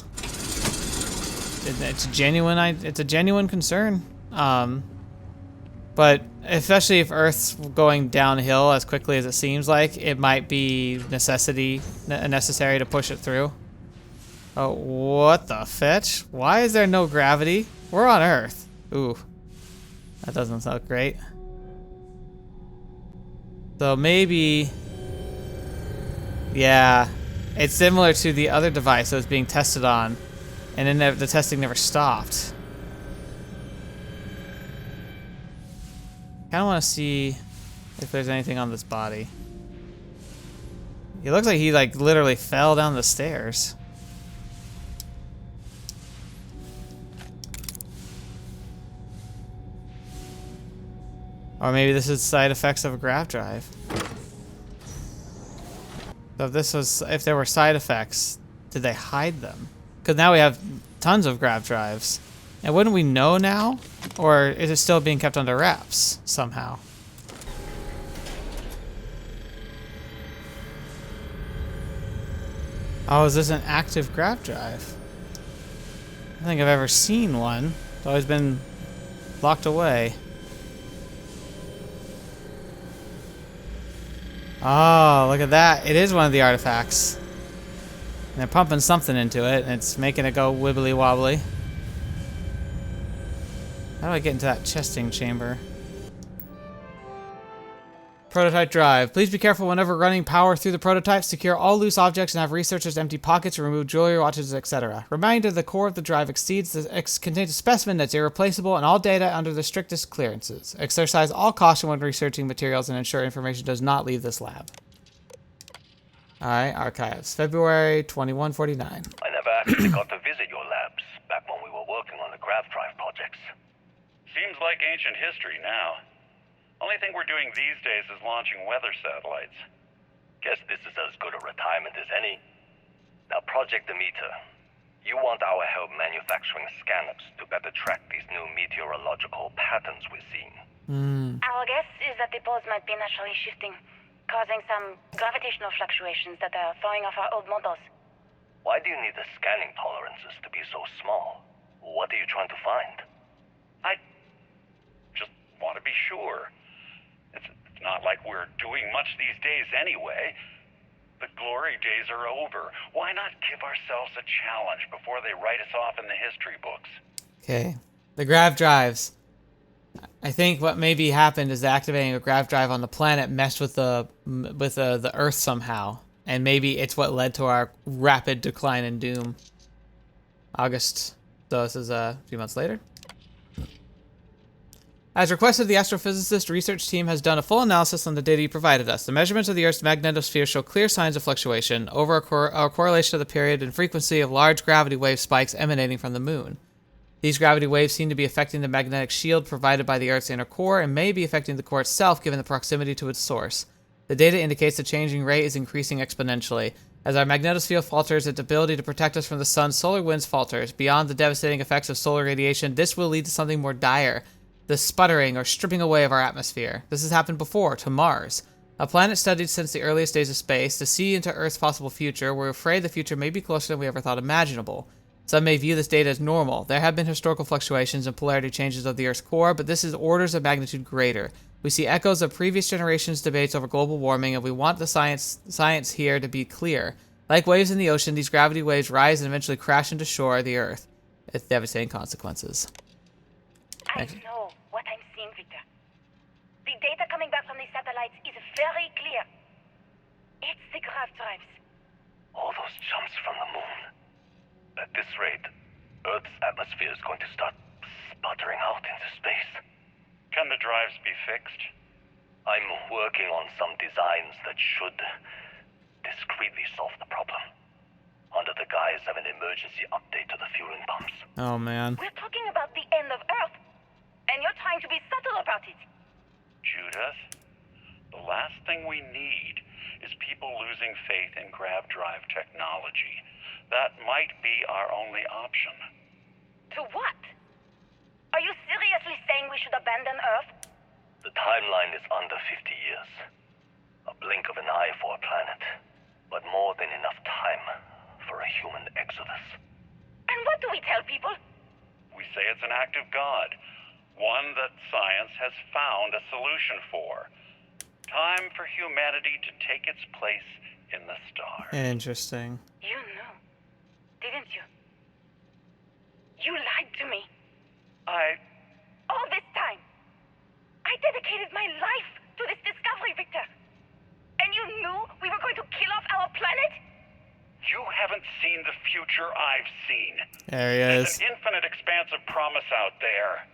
It's a genuine concern. But especially if Earth's going downhill as quickly as it seems like, it might be necessary to push it through. Oh, what the fetch? Why is there no gravity? We're on Earth. Ooh, that doesn't sound great. So maybe, yeah, it's similar to the other device that was being tested on, and then the testing never stopped. Kind of want to see if there's anything on this body. It looks like he like literally fell down the stairs. Or maybe this is side effects of a grav-drive. So if there were side effects, did they hide them? Because now we have tons of grav-drives. And wouldn't we know now? Or is it still being kept under wraps somehow? Oh, is this an active grav-drive? I don't think I've ever seen one. It's always been locked away. Oh, look at that. It is one of the artifacts. And they're pumping something into it, and it's making it go wibbly wobbly. How do I get into that chesting chamber? Prototype drive. Please be careful whenever running power through the prototype. Secure all loose objects and have researchers empty pockets or remove jewelry, watches, etc. Reminder, the core of the drive contains a specimen that's irreplaceable and all data under the strictest clearances. Exercise all caution when researching materials and ensure information does not leave this lab. Alright, archives. February 2149. I never actually got to visit your labs back when we were working on the grav-drive projects. Seems like ancient history now. Only thing we're doing these days is launching weather satellites. Guess this is as good a retirement as any. Now, Project Emitter, you want our help manufacturing scanners to better track these new meteorological patterns we're seeing. Our guess is that the poles might be naturally shifting, causing some gravitational fluctuations that are throwing off our old models. Why do you need the scanning tolerances to be so small? What are you trying to find? I just want to be sure. It's not like we're doing much these days anyway. The glory days are over. Why not give ourselves a challenge before they write us off in the history books? Okay. The grav-drives. I think what maybe happened is activating a grav-drive on the planet messed with the Earth somehow. And maybe it's what led to our rapid decline in doom. August. So this is a few months later. As requested, the astrophysicist research team has done a full analysis on the data you provided us. The measurements of the Earth's magnetosphere show clear signs of fluctuation over a correlation of the period and frequency of large gravity wave spikes emanating from the moon. These gravity waves seem to be affecting the magnetic shield provided by the Earth's inner core and may be affecting the core itself given the proximity to its source. The data indicates the changing rate is increasing exponentially. As our magnetosphere falters, its ability to protect us from the sun's solar winds falters. Beyond the devastating effects of solar radiation, this will lead to something more dire. The sputtering or stripping away of our atmosphere. This has happened before, to Mars. A planet studied since the earliest days of space. To see into Earth's possible future, we're afraid the future may be closer than we ever thought imaginable. Some may view this data as normal. There have been historical fluctuations and polarity changes of the Earth's core, but this is orders of magnitude greater. We see echoes of previous generations' debates over global warming, and we want the science here to be clear. Like waves in the ocean, these gravity waves rise and eventually crash into shore, the Earth. With devastating consequences. I know what I'm seeing, Victor. The data coming back from the satellites is very clear. It's the grav-drives. All those jumps from the moon. At this rate, Earth's atmosphere is going to start sputtering out into space. Can the drives be fixed? I'm working on some designs that should discreetly solve the problem, under the guise of an emergency update to the fueling pumps. Oh, man. We're talking about the end of Earth, and you're trying to be subtle about it. Judith, the last thing we need is people losing faith in grav-drive technology. That might be our only option. To what? Are you seriously saying we should abandon Earth? The timeline is under 50 years. A blink of an eye for a planet, but more than enough time for a human exodus. And what do we tell people? We say it's an act of God, one that science has found a solution for. Time for humanity to take its place in the stars. Interesting. You knew, didn't you? You lied to me. All this time. I dedicated my life to this discovery, Victor. And you knew we were going to kill off our planet? You haven't seen the future I've seen. There he There's is. an infinite expanse of promise out there.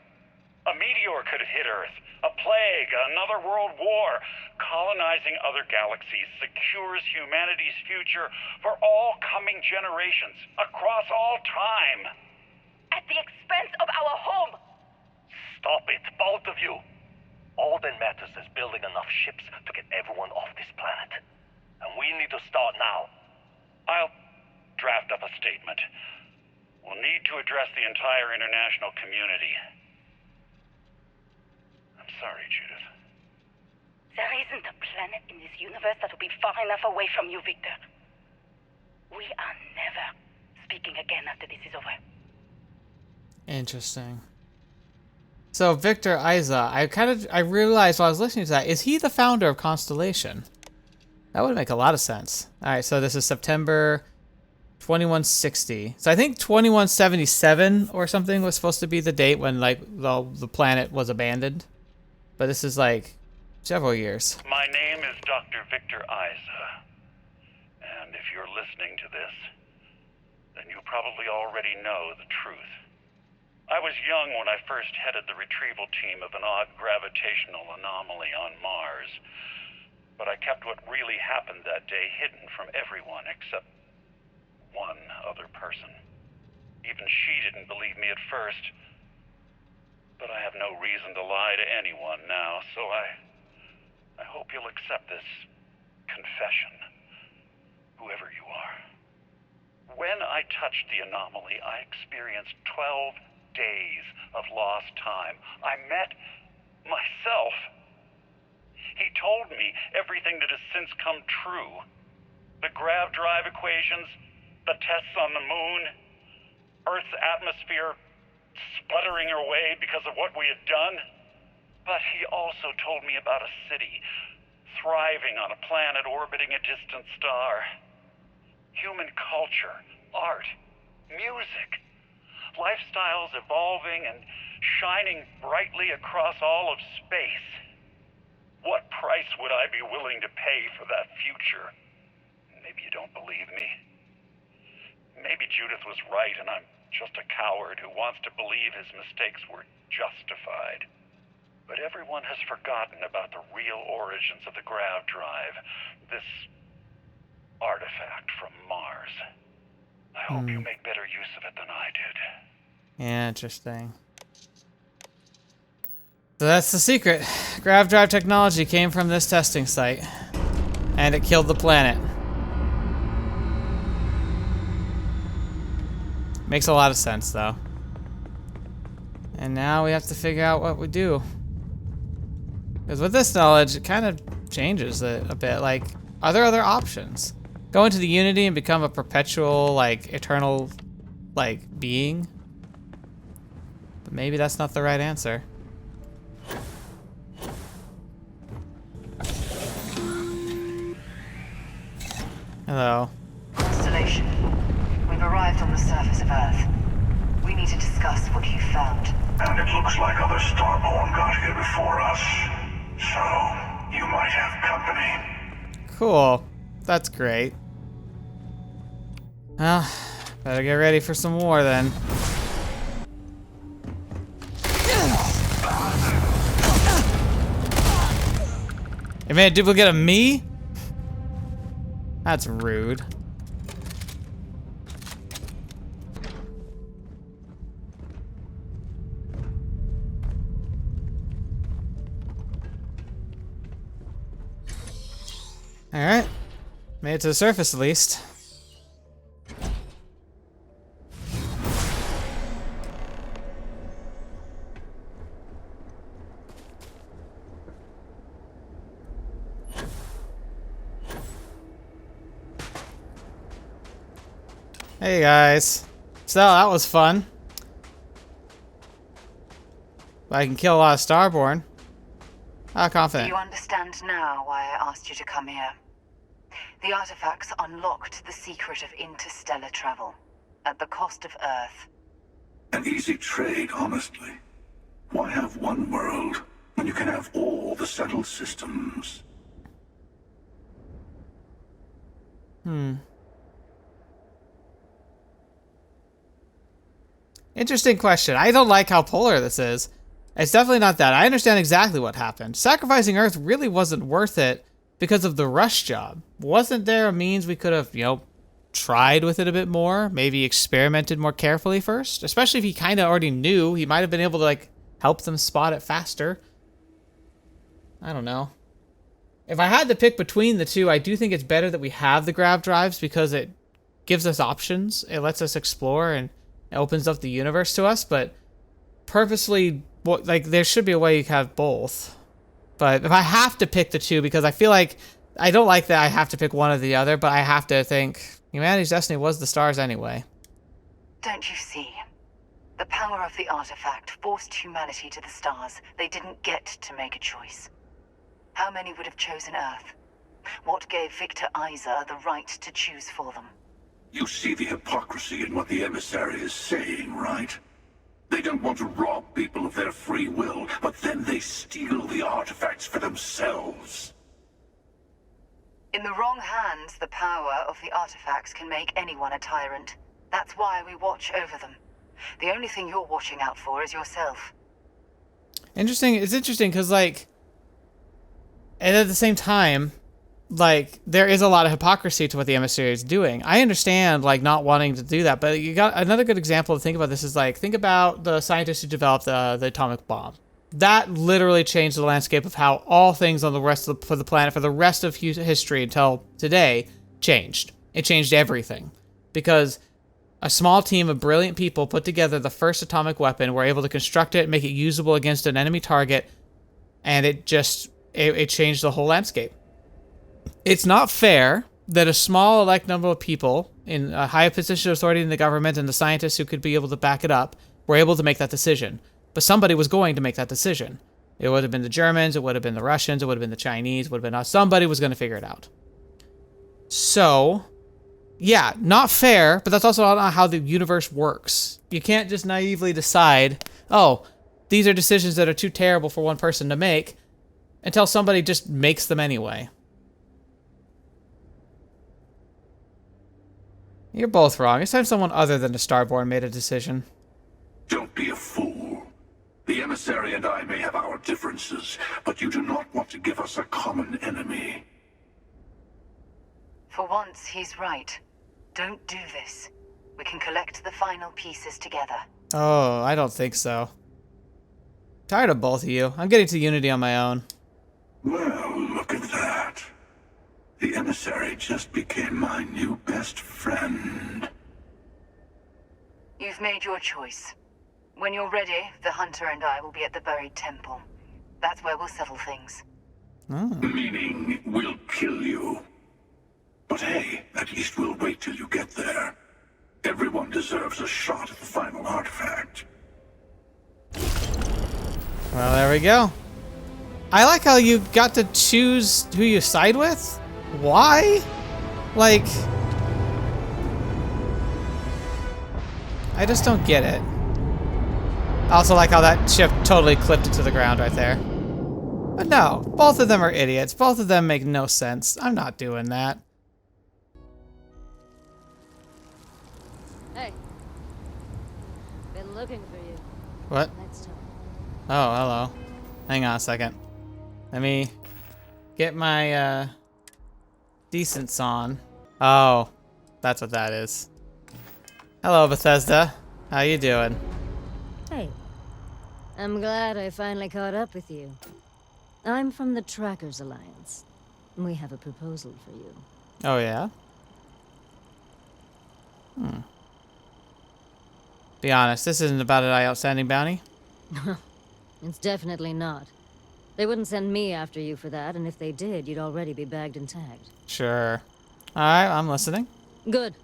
A meteor could hit Earth. A plague, another world war. Colonizing other galaxies secures humanity's future for all coming generations, across all time. At the expense of our home. Stop it, both of you. All that matters is building enough ships to get everyone off this planet. And we need to start now. I'll draft up a statement. We'll need to address the entire international community. I'm sorry, Judith. There isn't a planet in this universe that will be far enough away from you, Victor. We are never speaking again after this is over. Interesting. So Victor Isa, I realized while I was listening to that, is he the founder of Constellation? That would make a lot of sense. All right, so this is September 2160. So I think 2177 or something was supposed to be the date when like the planet was abandoned. But this is like several years. My name is Dr. Victor Isa. And if you're listening to this, then you probably already know the truth. I was young when I first headed the retrieval team of an odd gravitational anomaly on Mars. But I kept what really happened that day hidden from everyone except one other person. Even she didn't believe me at first. But I have no reason to lie to anyone now, so I hope you'll accept this confession, whoever you are. When I touched the anomaly, I experienced 12 days of lost time. I met myself. He told me everything that has since come true. The grav-drive equations, the tests on the moon, Earth's atmosphere sputtering away because of what we had done. But he also told me about a city thriving on a planet orbiting a distant star. Human culture, art, music, lifestyles evolving and shining brightly across all of space. What price would I be willing to pay for that future? Maybe you don't believe me. Maybe Judith was right and I'm just a coward who wants to believe his mistakes were justified. But everyone has forgotten about the real origins of the grav-drive, this artifact from Mars. I hope you make better use of it than I did. Yeah, interesting. So that's the secret. Grav-drive technology came from this testing site. And it killed the planet. Makes a lot of sense, though. And now we have to figure out what we do. Because with this knowledge, it kind of changes it a bit. Like, are there other options? Go into the Unity and become a perpetual, like, eternal, like, being? But maybe that's not the right answer. Hello. Constellation, we've arrived on the surface of Earth. We need to discuss what you found. And it looks like other Starborn got here before us. So, you might have company. Cool. That's great. Well, better get ready for some war then. You made a duplicate of me? That's rude. Alright. Made it to the surface at least. Hey guys. So that was fun. I can kill a lot of Starborn. How confident? Do you understand now why I asked you to come here? The artifacts unlocked the secret of interstellar travel, at the cost of Earth. An easy trade, honestly. Why have one world when you can have all the settled systems? Interesting question. I don't like how polar this is. It's definitely not that. I understand exactly what happened. Sacrificing Earth really wasn't worth it because of the rush job. Wasn't there a means we could have, tried with it a bit more? Maybe experimented more carefully first? Especially if he kind of already knew. He might have been able to, help them spot it faster. I don't know. If I had to pick between the two, I do think it's better that we have the grav-drives because it gives us options. It lets us explore and it opens up the universe to us, but purposely, there should be a way you can have both. But if I have to pick the two, because I feel like, I don't like that I have to pick one or the other, but I have to think, humanity's destiny was the stars anyway. Don't you see? The power of the artifact forced humanity to the stars. They didn't get to make a choice. How many would have chosen Earth? What gave Victor Isa the right to choose for them? You see the hypocrisy in what the Emissary is saying, right? They don't want to rob people of their free will, but then they steal the artifacts for themselves. In the wrong hands, the power of the artifacts can make anyone a tyrant. That's why we watch over them. The only thing you're watching out for is yourself. Interesting. It's interesting because, and at the same time, there is a lot of hypocrisy to what the Emissary is doing. I understand, not wanting to do that, but you got another good example to think about this is, think about the scientists who developed the atomic bomb. That literally changed the landscape of how all things on the rest of the planet for the rest of history until today changed. It changed everything. Because a small team of brilliant people put together the first atomic weapon, were able to construct it, make it usable against an enemy target, and it changed the whole landscape. It's not fair that a small number of people in a high position of authority in the government and the scientists who could be able to back it up were able to make that decision. But somebody was going to make that decision. It would have been the Germans, it would have been the Russians, it would have been the Chinese, it would have been us. Somebody was going to figure it out. So, yeah, not fair, but that's also not how the universe works. You can't just naively decide, oh, these are decisions that are too terrible for one person to make, until somebody just makes them anyway. You're both wrong. It's time someone other than the Starborn made a decision. Don't be a fool. The Emissary and I may have our differences, but you do not want to give us a common enemy. For once, he's right. Don't do this. We can collect the final pieces together. Oh, I don't think so. Tired of both of you. I'm getting to Unity on my own. Well, look at that. The Emissary just became my new best friend. You've made your choice. When you're ready, the Hunter and I will be at the buried temple. That's where we'll settle things. Oh. Meaning, we'll kill you. But hey, at least we'll wait till you get there. Everyone deserves a shot at the final artifact. Well, there we go. I like how you got to choose who you side with. Why? I just don't get it. I also like how that ship totally clipped it to the ground right there. No, both of them are idiots. Both of them make no sense. I'm not doing that. Hey. Been looking for you. What? Let's talk. Oh, hello. Hang on a second. Let me get my decents on. Oh, that's what that is. Hello, Bethesda. How you doing? Hey. I'm glad I finally caught up with you. I'm from the Trackers Alliance. We have a proposal for you. Oh, yeah? Be honest, this isn't about an outstanding bounty. It's definitely not. They wouldn't send me after you for that, and if they did, you'd already be bagged and tagged. Sure. Alright, I'm listening. Good.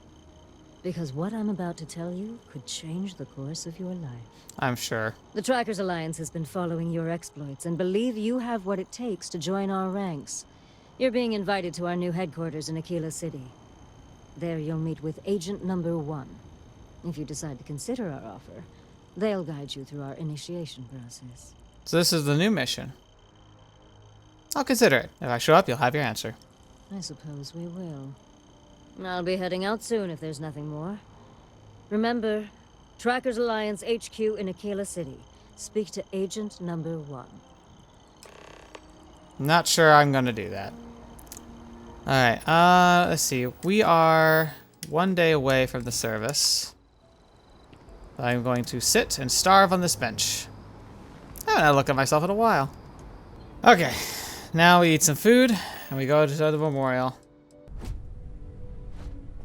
Because what I'm about to tell you could change the course of your life. I'm sure. The Trackers Alliance has been following your exploits and believe you have what it takes to join our ranks. You're being invited to our new headquarters in Aquila City. There you'll meet with Agent Number 1. If you decide to consider our offer, they'll guide you through our initiation process. So this is the new mission. I'll consider it. If I show up, you'll have your answer. I suppose we will. I'll be heading out soon if there's nothing more. Remember, Trackers Alliance HQ in Aquila City. Speak to Agent Number 1. Not sure I'm gonna do that. Alright, let's see. We are 1 day away from the service. I'm going to sit and starve on this bench. I haven't had a look at myself in a while. Okay, now we eat some food, and we go to the memorial.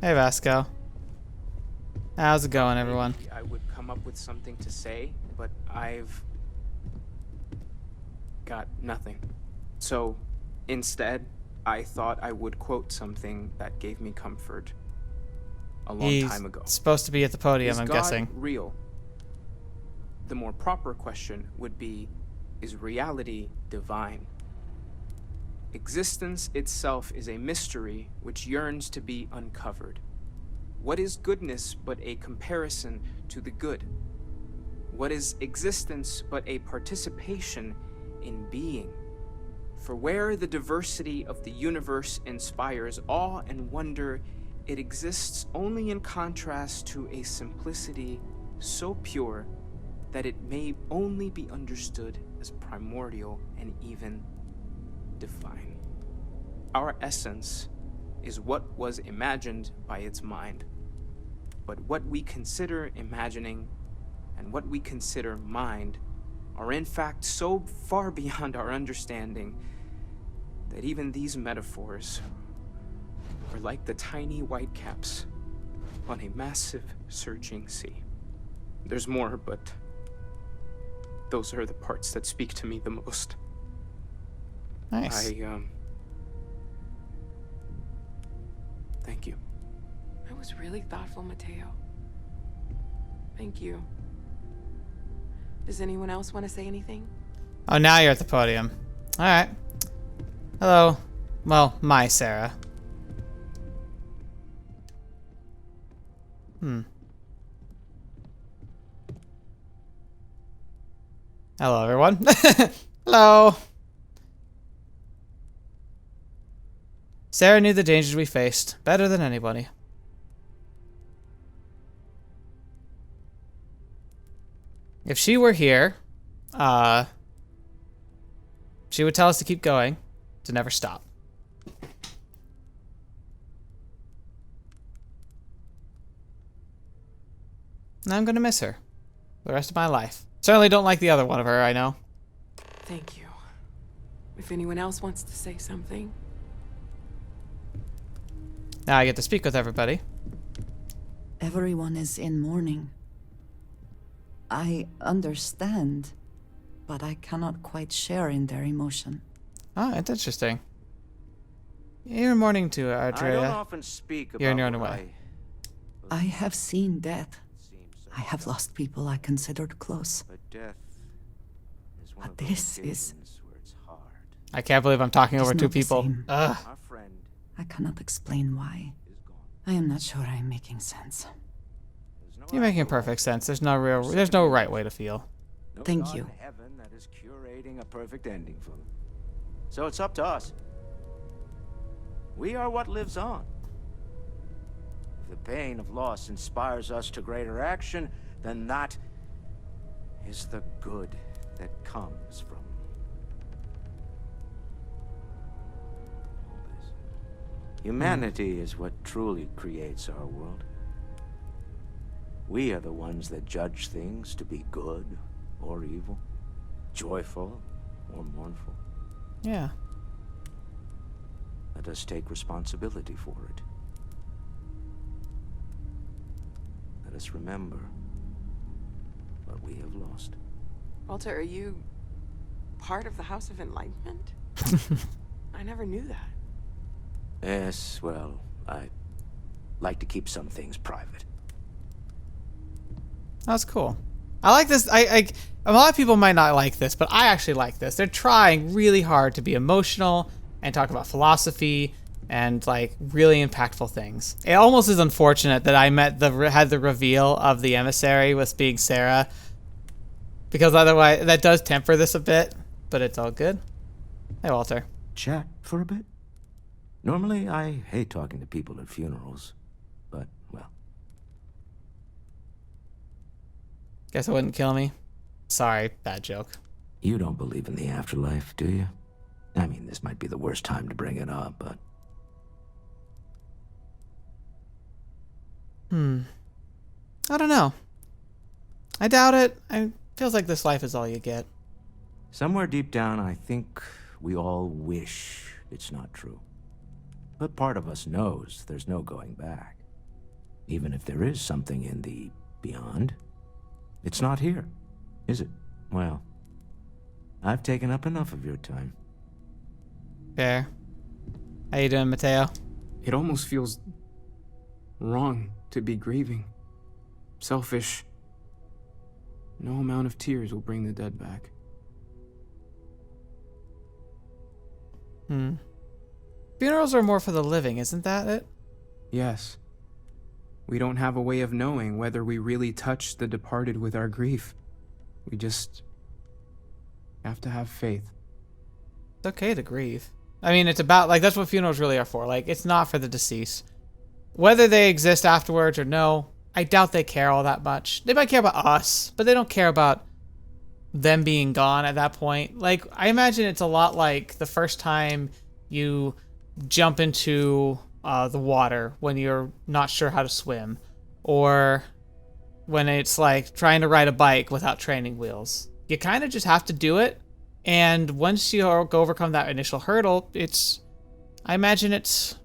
Hey, Vasco. How's it going, everyone? I would come up with something to say, but I've got nothing. So, instead, I thought I would quote something that gave me comfort a long time ago. He's supposed to be at the podium, I'm guessing. Is God real? The more proper question would be, is reality divine? Existence itself is a mystery which yearns to be uncovered. What is goodness but a comparison to the good? What is existence but a participation in being? For where the diversity of the universe inspires awe and wonder, it exists only in contrast to a simplicity so pure that it may only be understood as primordial and even divine. Our essence is what was imagined by its mind. But what we consider imagining and what we consider mind are in fact so far beyond our understanding that even these metaphors are like the tiny white caps on a massive surging sea. There's more, but those are the parts that speak to me the most. Nice. Thank you. That was really thoughtful, Mateo. Thank you. Does anyone else want to say anything? Oh, now you're at the podium. Alright. Hello. Well, my Sarah. Hello, everyone. Hello. Sarah knew the dangers we faced better than anybody. If she were here, she would tell us to keep going, to never stop. And I'm gonna miss her the rest of my life. Certainly don't like the other one of her, I know. Thank you. If anyone else wants to say something. Now I get to speak with everybody. Everyone is in mourning. I understand, but I cannot quite share in their emotion. Oh, it's interesting. You're mourning too, Andrea. I don't often speak about You're in your own way. I have seen death. I have lost people I considered close. But death is one But of those this is... occasions where it's hard. I can't believe I'm talking It is over not two the people. same. Ugh. Our friend I cannot explain why. I am not sure I am making sense. You're making perfect sense. There's no there's right way to feel. no Thank God you. in heaven that is curating a perfect ending for them. So it's up to us. We are what lives on. If the pain of loss inspires us to greater action, then that is the good that comes from all this. Humanity is what truly creates our world. We are the ones that judge things to be good or evil, joyful or mournful. Yeah. Let us take responsibility for it. Let us remember what we have lost. Walter, are you part of the House of Enlightenment? I never knew that. Yes, well, I like to keep some things private. That's cool. I like this. A lot of people might not like this, but I actually like this. They're trying really hard to be emotional and talk about philosophy and like really impactful things. It almost is unfortunate that I had the reveal of the Emissary with being Sarah, because otherwise that does temper this a bit, but it's all good. Hey, Walter. Chat for a bit? Normally, I hate talking to people at funerals, but, well. Guess it wouldn't kill me. Sorry, bad joke. You don't believe in the afterlife, do you? I mean, this might be the worst time to bring it up, but... I don't know. I doubt it. It feels like this life is all you get. Somewhere deep down, I think we all wish it's not true. But part of us knows there's no going back. Even if there is something in the beyond, it's not here, is it? Well, I've taken up enough of your time. Fair. How you doing, Mateo? It almost feels wrong to be grieving. Selfish. No amount of tears will bring the dead back. Funerals are more for the living, isn't that it? Yes. We don't have a way of knowing whether we really touch the departed with our grief. We just have to have faith. It's okay to grieve. I mean, it's about, like, that's what funerals really are for. Like, it's not for the deceased. Whether they exist afterwards or no, I doubt they care all that much. They might care about us, but they don't care about them being gone at that point. Like, I imagine it's a lot like the first time you jump into the water when you're not sure how to swim, or when it's like trying to ride a bike without training wheels. You kind of just have to do it, and once you overcome that initial hurdle, I imagine it's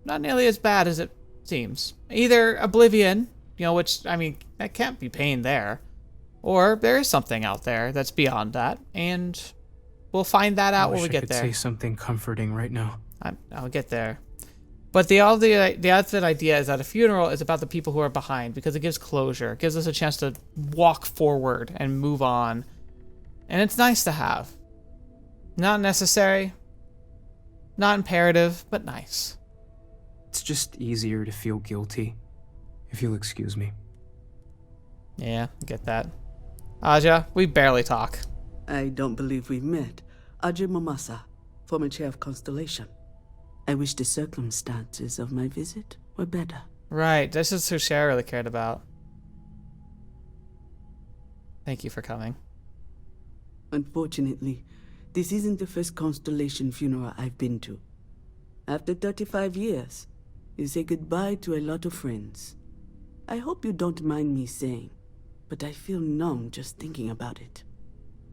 not nearly as bad as it seems. Either oblivion, which, I mean, that can't be pain there, or there is something out there that's beyond that, and we'll find that out when we get there. I wish I could say something comforting right now. I'll get there. But the ultimate idea is that a funeral is about the people who are behind, because it gives closure. It gives us a chance to walk forward and move on. And it's nice to have. Not necessary, not imperative, but nice. It's just easier to feel guilty, if you'll excuse me. Yeah, I get that. Aja, we barely talk. I don't believe we've met. Aja Mamasa, former chair of Constellation. I wish the circumstances of my visit were better. Right, this is who Cher really cared about. Thank you for coming. Unfortunately, this isn't the first Constellation funeral I've been to. After 35 years, you say goodbye to a lot of friends. I hope you don't mind me saying, but I feel numb just thinking about it.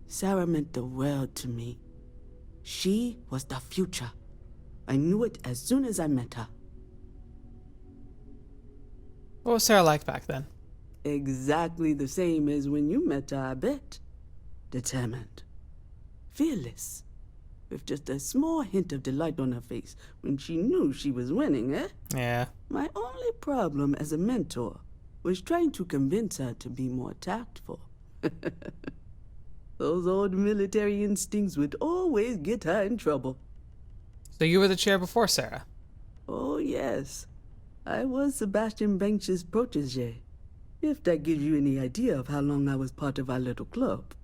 Sarah meant the world to me. She was the future. I knew it as soon as I met her. What was Sarah like back then? Exactly the same as when you met her, I bet. Determined. Fearless. With just a small hint of delight on her face when she knew she was winning, eh? Yeah. My only problem as a mentor was trying to convince her to be more tactful. Those old military instincts would always get her in trouble. So you were the chair before Sarah? Oh, yes. I was Sebastian Banks' protege, if that gives you any idea of how long I was part of our little club.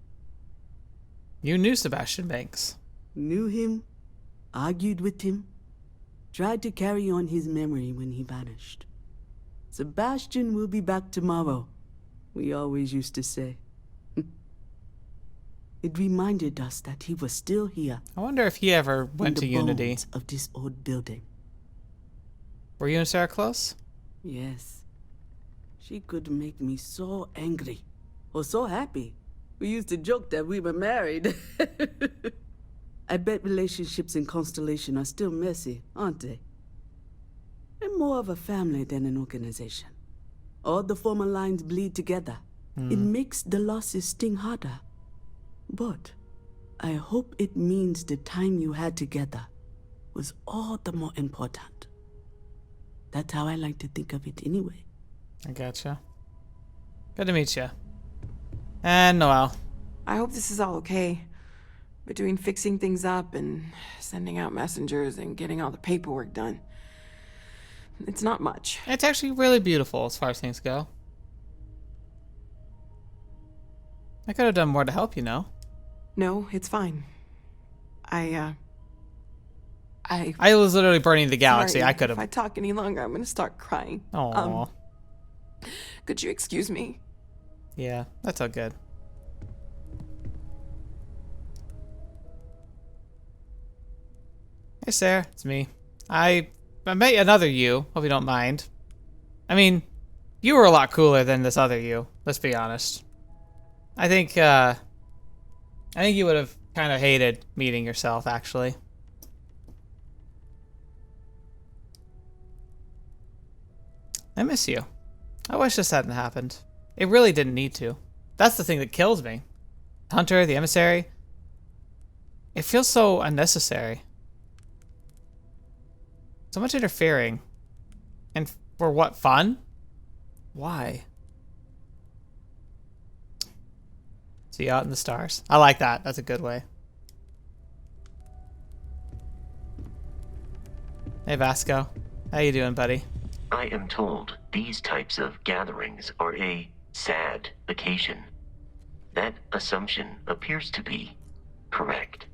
You knew Sebastian Banks? Knew him argued with him, tried to carry on his memory when he vanished. Sebastian will be back tomorrow, we always used to say. It reminded us that he was still here. I wonder if he ever went to Unity. Of this old building. Were you and Sarah close? Yes. She could make me so angry, or so happy. We used to joke that we were married. I bet relationships in Constellation are still messy, aren't they? They're more of a family than an organization. All the former lines bleed together. It makes the losses sting harder. But I hope it means the time you had together was all the more important. That's how I like to think of it anyway. I gotcha. Good to meet you. And Noelle. I hope this is all okay. Between fixing things up and sending out messengers and getting all the paperwork done. It's not much. It's actually really beautiful as far as things go. I could have done more to help, you know. No, it's fine. I was literally burning the galaxy. Sorry, I could have. If I talk any longer, I'm gonna start crying. Aww. Could you excuse me? Yeah, that's all good. Hey, Sarah, it's me. I met another you. Hope you don't mind. I mean, you were a lot cooler than this other you. Let's be honest. I think you would have kind of hated meeting yourself, actually. I miss you. I wish this hadn't happened. It really didn't need to. That's the thing that kills me. Hunter, the Emissary. It feels so unnecessary. So much interfering. And for what, fun? Why? See you out in the stars. I like that. That's a good way. Hey, Vasco. How you doing, buddy? I am told these types of gatherings are a sad occasion. That assumption appears to be correct.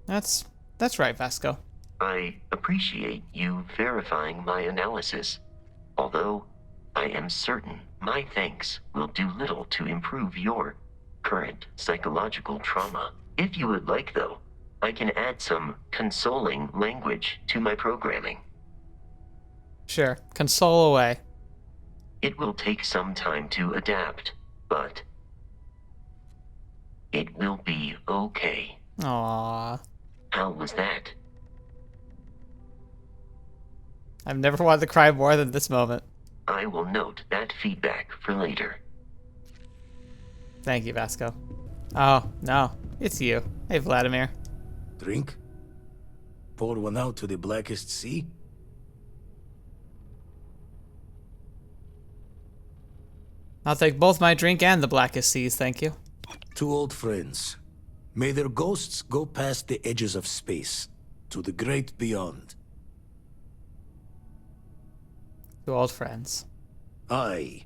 That's right, Vasco. I appreciate you verifying my analysis, although I am certain my thanks will do little to improve your current psychological trauma. If you would like, though, I can add some consoling language to my programming. Sure, console away. It will take some time to adapt, but it will be okay. Aww. How was that? I've never wanted to cry more than this moment. I will note that feedback for later. Thank you, Vasco. Oh, no. It's you. Hey, Vladimir. Drink? Pour one out to the blackest sea? I'll take both my drink and the blackest seas, thank you. Two old friends. May their ghosts go past the edges of space, to the great beyond. Two old friends. Aye.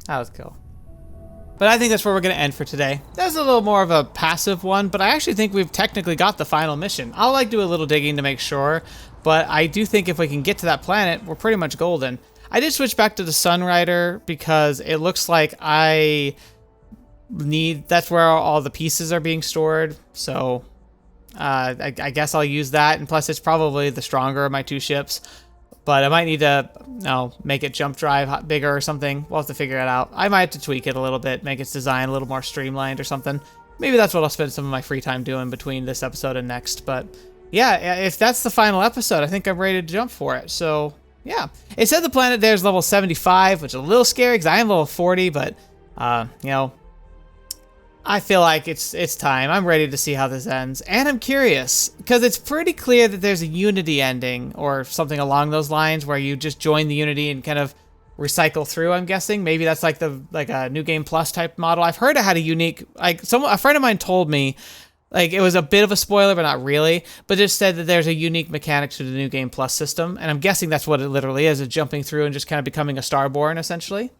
That was cool. But I think that's where we're going to end for today. That was a little more of a passive one, but I actually think we've technically got the final mission. I'll like do a little digging to make sure, but I do think if we can get to that planet, we're pretty much golden. I did switch back to the Sunrider because it looks like that's where all the pieces are being stored, so I guess I'll use that, and plus it's probably the stronger of my two ships. But I might need to, make it jump drive bigger or something. We'll have to figure it out. I might have to tweak it a little bit, make its design a little more streamlined or something. Maybe that's what I'll spend some of my free time doing between this episode and next. But yeah, if that's the final episode, I think I'm ready to jump for it. So yeah, it said the planet there is level 75, which is a little scary because I am level 40. But I feel like it's time. I'm ready to see how this ends. And I'm curious, because it's pretty clear that there's a Unity ending or something along those lines where you just join the Unity and kind of recycle through, I'm guessing. Maybe that's like a New Game Plus type model. I've heard it had a unique, a friend of mine told me, it was a bit of a spoiler, but not really, but just said that there's a unique mechanic to the New Game Plus system. And I'm guessing that's what it literally is, jumping through and just kind of becoming a Starborn, essentially.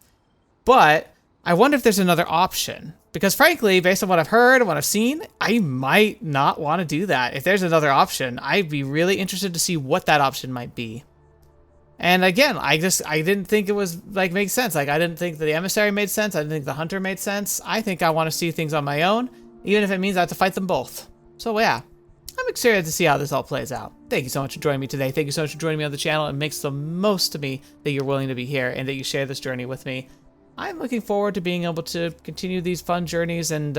But I wonder if there's another option. Because frankly, based on what I've heard and what I've seen, I might not want to do that. If there's another option, I'd be really interested to see what that option might be. And again, I didn't think it was like make sense. Like I didn't think that the Emissary made sense. I didn't think the Hunter made sense. I think I want to see things on my own, even if it means I have to fight them both. So yeah, I'm excited to see how this all plays out. Thank you so much for joining me today. Thank you so much for joining me on the channel. It makes the most of me that you're willing to be here and that you share this journey with me. I'm looking forward to being able to continue these fun journeys and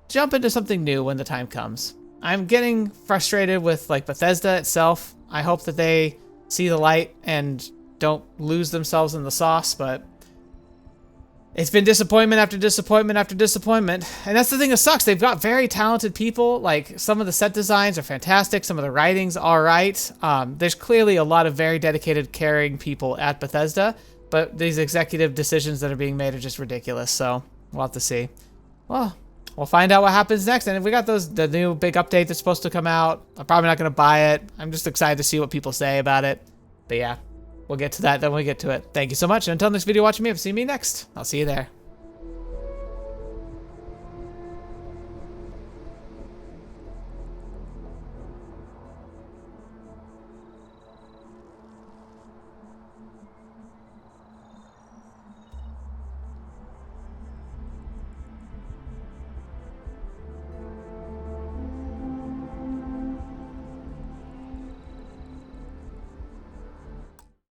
jump into something new when the time comes. I'm getting frustrated with like Bethesda itself. I hope that they see the light and don't lose themselves in the sauce, but it's been disappointment after disappointment after disappointment. And that's the thing that sucks. They've got very talented people. Like some of the set designs are fantastic. Some of the writing's all right. There's clearly a lot of very dedicated, caring people at Bethesda, but these executive decisions that are being made are just ridiculous. So we'll have to see. Well, we'll find out what happens next. And if we got the new big update that's supposed to come out, I'm probably not going to buy it. I'm just excited to see what people say about it. But yeah, we'll get to that then when we get to it. Thank you so much. And until next video, watching me, if you see me next, I'll see you there.